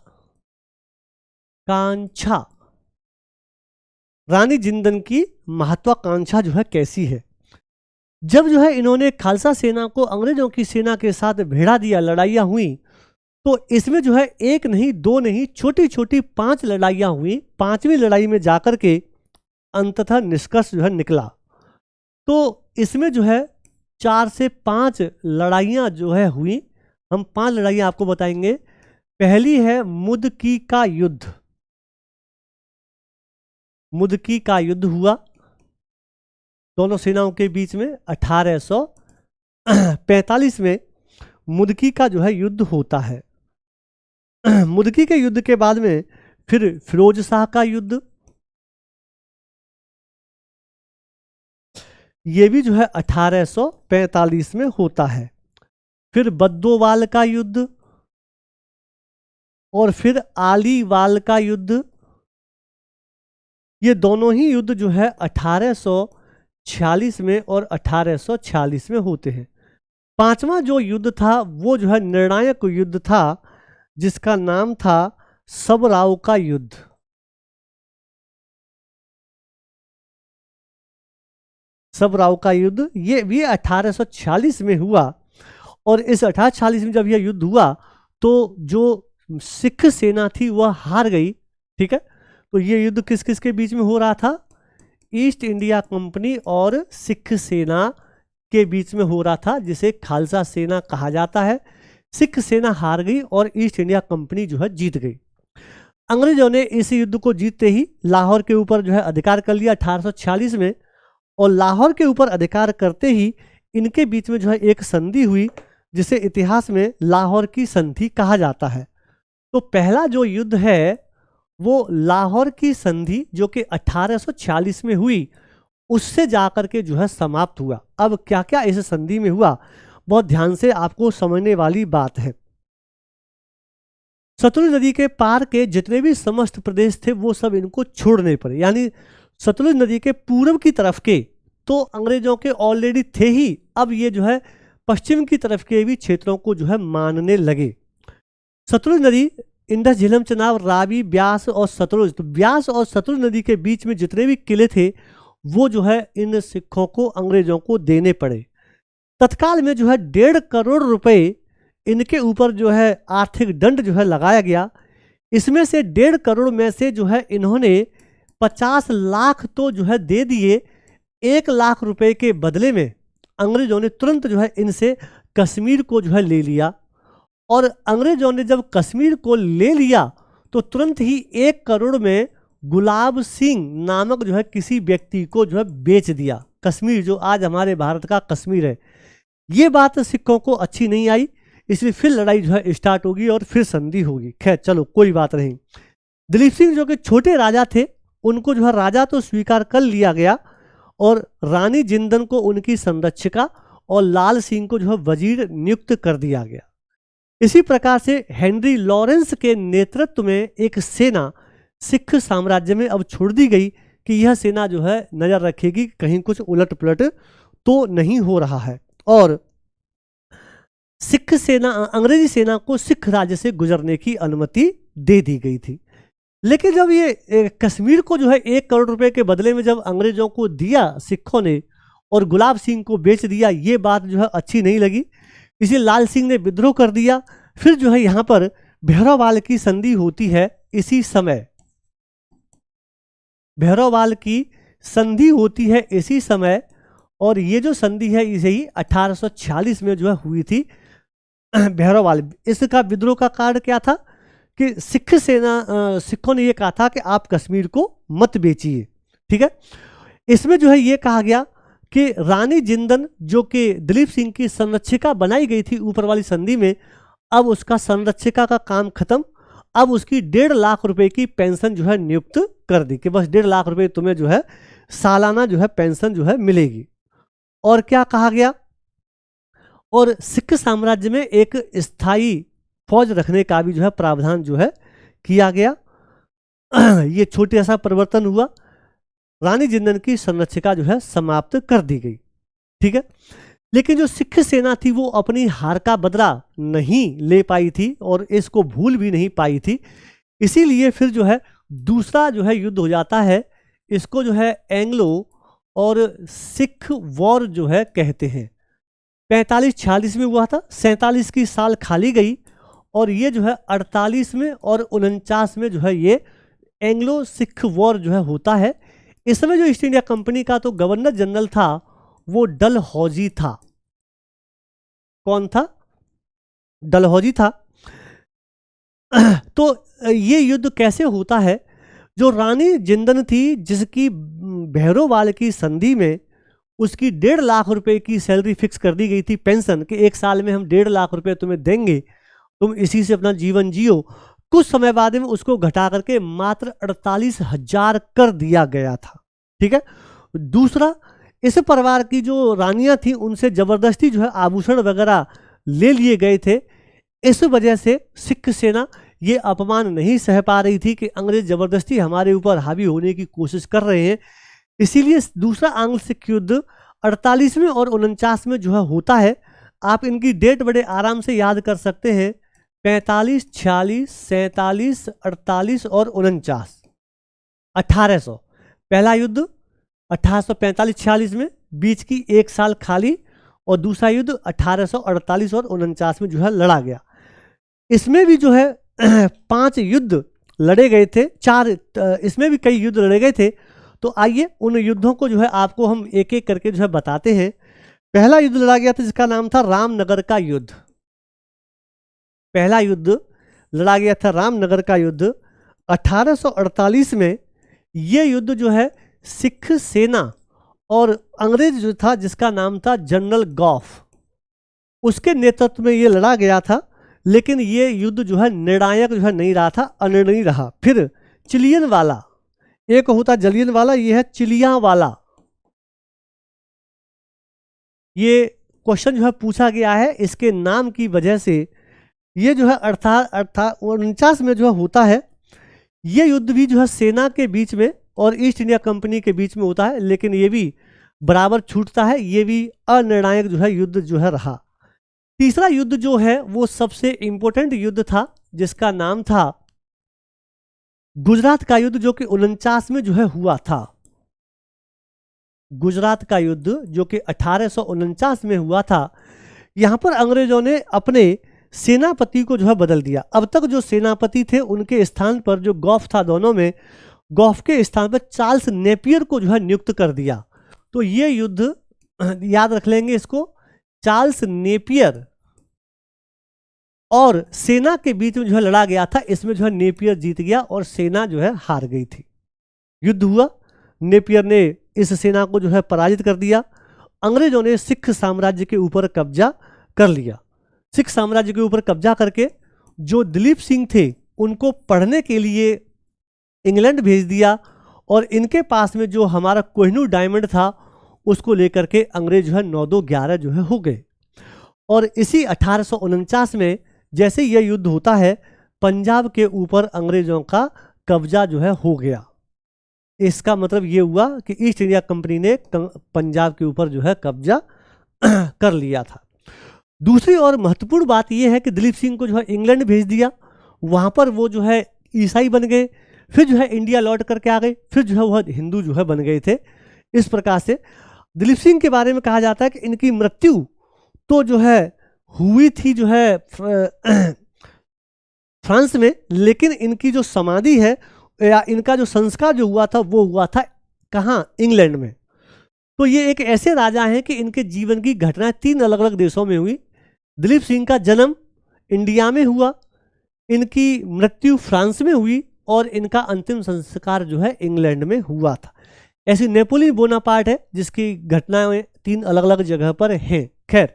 रानी जिंदन की महत्वाकांक्षा जो है कैसी है। जब जो है इन्होंने खालसा सेना को अंग्रेजों की सेना के साथ भिड़ा दिया, लड़ाइयाँ हुई, तो इसमें जो है 1 नहीं 2 नहीं, छोटी छोटी 5 लड़ाइयाँ हुई। 5वीं लड़ाई में जाकर के अंततः निष्कर्ष जो है निकला। तो इसमें जो है 4 से 5 लड़ाइयाँ जो है हुई। हम 5 लड़ाइयाँ आपको बताएंगे। पहली है मुदकी का युद्ध। मुदकी का युद्ध हुआ दोनों सेनाओं के बीच में 1845 में मुदकी का जो है युद्ध होता है। मुदकी के युद्ध के बाद में फिर फिरोज शाह का युद्ध, ये भी जो है 1845 में होता है। फिर बद्दोवाल का युद्ध और फिर आलीवाल का युद्ध, ये दोनों ही युद्ध जो है 1846 में और 1846 में होते हैं। 5वां जो युद्ध था वो जो है निर्णायक युद्ध था, जिसका नाम था सबराव का युद्ध। सबराव का युद्ध ये भी 1846 में हुआ। और इस 1846 में जब यह युद्ध हुआ तो जो सिख सेना थी वह हार गई। ठीक है, तो ये युद्ध किस किस के बीच में हो रहा था? ईस्ट इंडिया कंपनी और सिख सेना के बीच में हो रहा था, जिसे खालसा सेना कहा जाता है। सिख सेना हार गई और ईस्ट इंडिया कंपनी जो है जीत गई। अंग्रेजों ने इस युद्ध को जीतते ही लाहौर के ऊपर जो है अधिकार कर लिया 1846 में। और लाहौर के ऊपर अधिकार करते ही इनके बीच में जो है एक संधि हुई, जिसे इतिहास में लाहौर की संधि कहा जाता है। तो पहला जो युद्ध है वो लाहौर की संधि, जो कि 1846 में हुई, उससे जाकर के जो है समाप्त हुआ। अब क्या क्या इस संधि में हुआ, बहुत ध्यान से आपको समझने वाली बात है। सतलुज नदी के पार के जितने भी समस्त प्रदेश थे वो सब इनको छोड़ने पड़े। यानी सतलुज नदी के पूर्व की तरफ के तो अंग्रेजों के ऑलरेडी थे ही, अब ये जो है पश्चिम की तरफ के भी क्षेत्रों को जो है मानने लगे। सतलुज नदी, इंडस, झेलम, चनाब, रावी, ब्यास और सतलुज, तो ब्यास और सतलुज नदी के बीच में जितने भी किले थे वो जो है इन सिखों को, अंग्रेजों को देने पड़े। तत्काल में जो है 1.5 करोड़ रुपए इनके ऊपर जो है आर्थिक दंड जो है लगाया गया। इसमें से 1.5 करोड़ में से जो है इन्होंने 50 लाख तो जो है दे दिए। 1 लाख रुपए के बदले में अंग्रेजों ने तुरंत जो है इनसे कश्मीर को जो है ले लिया। और अंग्रेजों ने जब कश्मीर को ले लिया तो तुरंत ही 1 करोड़ में गुलाब सिंह नामक जो है किसी व्यक्ति को जो है बेच दिया। कश्मीर जो आज हमारे भारत का कश्मीर है। ये बात सिखों को अच्छी नहीं आई, इसलिए फिर लड़ाई जो है स्टार्ट होगी और फिर संधि होगी। खैर चलो कोई बात नहीं। दलीप सिंह जो कि छोटे राजा थे, उनको जो है राजा तो स्वीकार कर लिया गया और रानी जिंदन को उनकी संरक्षिका और लाल सिंह को जो है वजीर नियुक्त कर दिया गया। इसी प्रकार से हेनरी लॉरेंस के नेतृत्व में एक सेना सिख साम्राज्य में अब छोड़ दी गई कि यह सेना जो है नजर रखेगी कहीं कुछ उलट पुलट तो नहीं हो रहा है। और सिख सेना, अंग्रेजी सेना को सिख राज्य से गुजरने की अनुमति दे दी गई थी। लेकिन जब ये कश्मीर को जो है 1 करोड़ रुपए के बदले में जब अंग्रेजों को दिया सिखों ने और गुलाब सिंह को बेच दिया, ये बात जो है अच्छी नहीं लगी। इसलिए लाल सिंह ने विद्रोह कर दिया। फिर जो है यहाँ पर भैरववाल की संधि होती है इसी समय, भैरववाल की संधि होती है इसी समय, और ये जो संधि है इसे ही 1846 में जो है हुई थी भैरववाल। इसका विद्रोह का कारण क्या था कि सिख सेना सिखों ने ये कहा था कि आप कश्मीर को मत बेचिए, ठीक है। इसमें जो है ये कहा गया कि रानी जिंदन जो कि दलीप सिंह की संरक्षिका बनाई गई थी ऊपर वाली संधि में, अब उसका संरक्षिका का काम खत्म, अब उसकी 1.5 लाख रुपए की पेंशन जो है नियुक्त कर दी कि बस 1.5 लाख रुपए तुम्हें जो है सालाना जो है पेंशन जो है मिलेगी। और क्या कहा गया, और सिख साम्राज्य में एक स्थायी फौज रखने का भी जो है प्रावधान जो है किया गया। ये छोटा सा परिवर्तन हुआ, रानी जिंदन की संरक्षिका जो है समाप्त कर दी गई, ठीक है। लेकिन जो सिख सेना थी वो अपनी हार का बदला नहीं ले पाई थी और इसको भूल भी नहीं पाई थी, इसीलिए फिर जो है दूसरा जो है युद्ध हो जाता है। इसको जो है एंग्लो और सिख वॉर जो है कहते हैं। 45-46 में हुआ था, 47 की साल खाली गई, और ये जो है 48 में और 49 में जो है ये एंग्लो सिख वॉर जो है होता है। इस समय जो ईस्ट इंडिया कंपनी का तो गवर्नर जनरल था वो डलहौजी था। कौन था? डलहौजी था। तो ये युद्ध कैसे होता है, जो रानी जिंदन थी जिसकी भैरववाल की संधि में उसकी 1.5 लाख रुपए की सैलरी फिक्स कर दी गई थी, पेंशन, कि 1 साल में हम 1.5 लाख रुपए तुम्हें देंगे, तुम इसी से अपना जीवन जियो। कुछ समय बाद में उसको घटा करके मात्र 48,000 कर दिया गया था, ठीक है। दूसरा, इस परिवार की जो रानियां थी उनसे जबरदस्ती जो है आभूषण वगैरह ले लिए गए थे। इस वजह से सिख सेना ये अपमान नहीं सह पा रही थी कि अंग्रेज जबरदस्ती हमारे ऊपर हावी होने की कोशिश कर रहे हैं, इसीलिए दूसरा आंग्ल सिख युद्ध 48 में और 49 में जो है होता है। आप इनकी डेट बड़े आराम से याद कर सकते हैं, 45, 46, 47, 48 और 49। 1800 पहला युद्ध 1845-46 में, बीच की 1 साल खाली, और दूसरा युद्ध 1848 और 49 में जो है लड़ा गया। इसमें भी जो है 5 युद्ध लड़े गए थे, 4 इसमें भी कई युद्ध लड़े गए थे। तो आइए उन युद्धों को जो है आपको हम एक एक करके जो है बताते हैं। पहला युद्ध लड़ा गया था जिसका नाम था रामनगर का युद्ध। पहला युद्ध लड़ा गया था रामनगर का युद्ध 1848 में। यह युद्ध जो है सिख सेना और अंग्रेज जो था जिसका नाम था जनरल गॉफ, उसके नेतृत्व में ये लड़ा गया था। लेकिन ये युद्ध जो है निर्णायक जो है नहीं रहा था, अनिर्णयी रहा। फिर चिलियन वाला, एक होता जलियन वाला, ये है चिलिया वाला। ये क्वेश्चन जो है पूछा गया है इसके नाम की वजह से। ये जो है 49 में जो है होता है। ये युद्ध भी जो है सेना के बीच में और ईस्ट इंडिया कंपनी के बीच में होता है, लेकिन ये भी बराबर छूटता है, ये भी अनिर्णायक जो है युद्ध जो है रहा। तीसरा युद्ध जो है वो सबसे इंपॉर्टेंट युद्ध था जिसका नाम था गुजरात का युद्ध, जो कि 49 में जो है हुआ था। गुजरात का युद्ध जो कि 1849 में हुआ था। यहां पर अंग्रेजों ने अपने सेनापति को जो है बदल दिया। अब तक जो सेनापति थे उनके स्थान पर जो गॉफ था, दोनों में गॉफ के स्थान पर चार्ल्स नेपियर को जो है नियुक्त कर दिया। तो ये युद्ध याद रख लेंगे इसको, चार्ल्स नेपियर और सेना के बीच में जो है लड़ा गया था। इसमें जो है नेपियर जीत गया और सेना जो है हार गई थी। युद्ध हुआ, नेपियर ने इस सेना को जो है पराजित कर दिया। अंग्रेजों ने सिख साम्राज्य के ऊपर कब्जा कर लिया। सिख साम्राज्य के ऊपर कब्जा करके जो दलीप सिंह थे उनको पढ़ने के लिए इंग्लैंड भेज दिया, और इनके पास में जो हमारा कोहिनूर डायमंड था उसको लेकर के अंग्रेज जो है 9-2-11 जो है हो गए। और इसी 1849 में जैसे यह युद्ध होता है, पंजाब के ऊपर अंग्रेजों का कब्जा जो है हो गया। इसका मतलब ये हुआ कि ईस्ट इंडिया कंपनी ने पंजाब के ऊपर जो है कब्जा कर लिया था। दूसरी और महत्वपूर्ण बात यह है कि दलीप सिंह को जो है इंग्लैंड भेज दिया, वहाँ पर वो जो है ईसाई बन गए, फिर जो है इंडिया लौट करके आ गए, फिर जो है वह हिंदू जो है बन गए थे। इस प्रकार से दलीप सिंह के बारे में कहा जाता है कि इनकी मृत्यु तो जो है हुई थी जो है फ्रांस में, लेकिन इनकी जो समाधि है या इनका जो संस्कार जो हुआ था वो हुआ था कहाँ, इंग्लैंड में। तो ये एक ऐसे राजा हैं कि इनके जीवन की घटनाएं 3 अलग अलग देशों में हुई। दिलीप सिंह का जन्म इंडिया में हुआ, इनकी मृत्यु फ्रांस में हुई और इनका अंतिम संस्कार जो है इंग्लैंड में हुआ था। ऐसी नेपोलियन बोनापार्ट है जिसकी घटनाएं 3 अलग अलग जगह पर हैं। खैर,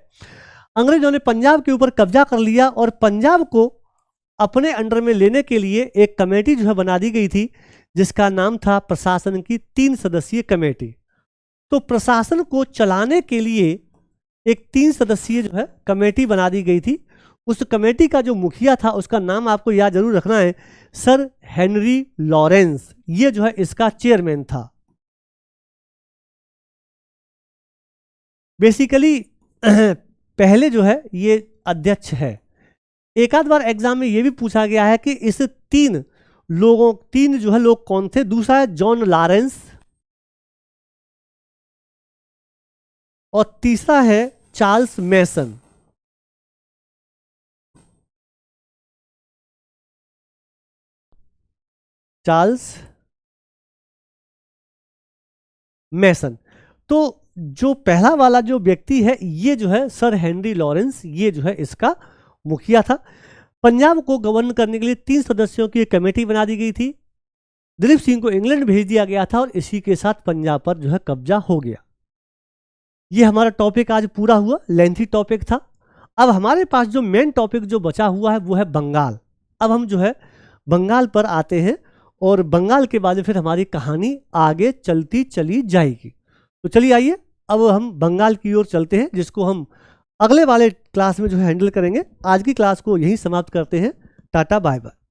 अंग्रेजों ने पंजाब के ऊपर कब्जा कर लिया और पंजाब को अपने अंडर में लेने के लिए एक कमेटी जो है बना दी गई थी जिसका नाम था प्रशासन की 3 सदस्यीय कमेटी। तो प्रशासन को चलाने के लिए एक 3 सदस्यीय जो है कमेटी बना दी गई थी। उस कमेटी का जो मुखिया था उसका नाम आपको याद जरूर रखना है, सर हेनरी लॉरेंस। ये जो है इसका चेयरमैन था। बेसिकली पहले जो है ये अध्यक्ष है। एक आध बार एग्जाम में ये भी पूछा गया है कि इस 3 जो है लोग कौन थे। दूसरा है जॉन लॉरेंस और तीसरा है चार्ल्स मैसन। चार्ल्स मैसन। तो जो पहला वाला जो व्यक्ति है ये जो है सर हेनरी लॉरेंस, ये जो है इसका मुखिया था। पंजाब को गवर्न करने के लिए 3 सदस्यों की एक कमेटी बना दी गई थी। दिलीप सिंह को इंग्लैंड भेज दिया गया था और इसी के साथ पंजाब पर जो है कब्जा हो गया। ये हमारा टॉपिक आज पूरा हुआ, लेंथी टॉपिक था। अब हमारे पास जो मेन टॉपिक जो बचा हुआ है वो है बंगाल। अब हम जो है बंगाल पर आते हैं और बंगाल के बाद फिर हमारी कहानी आगे चलती चली जाएगी। तो चलिए आइए अब हम बंगाल की ओर चलते हैं, जिसको हम अगले वाले क्लास में जो है हैंडल करेंगे। आज की क्लास को यहीं समाप्त करते हैं। Tata bye bye.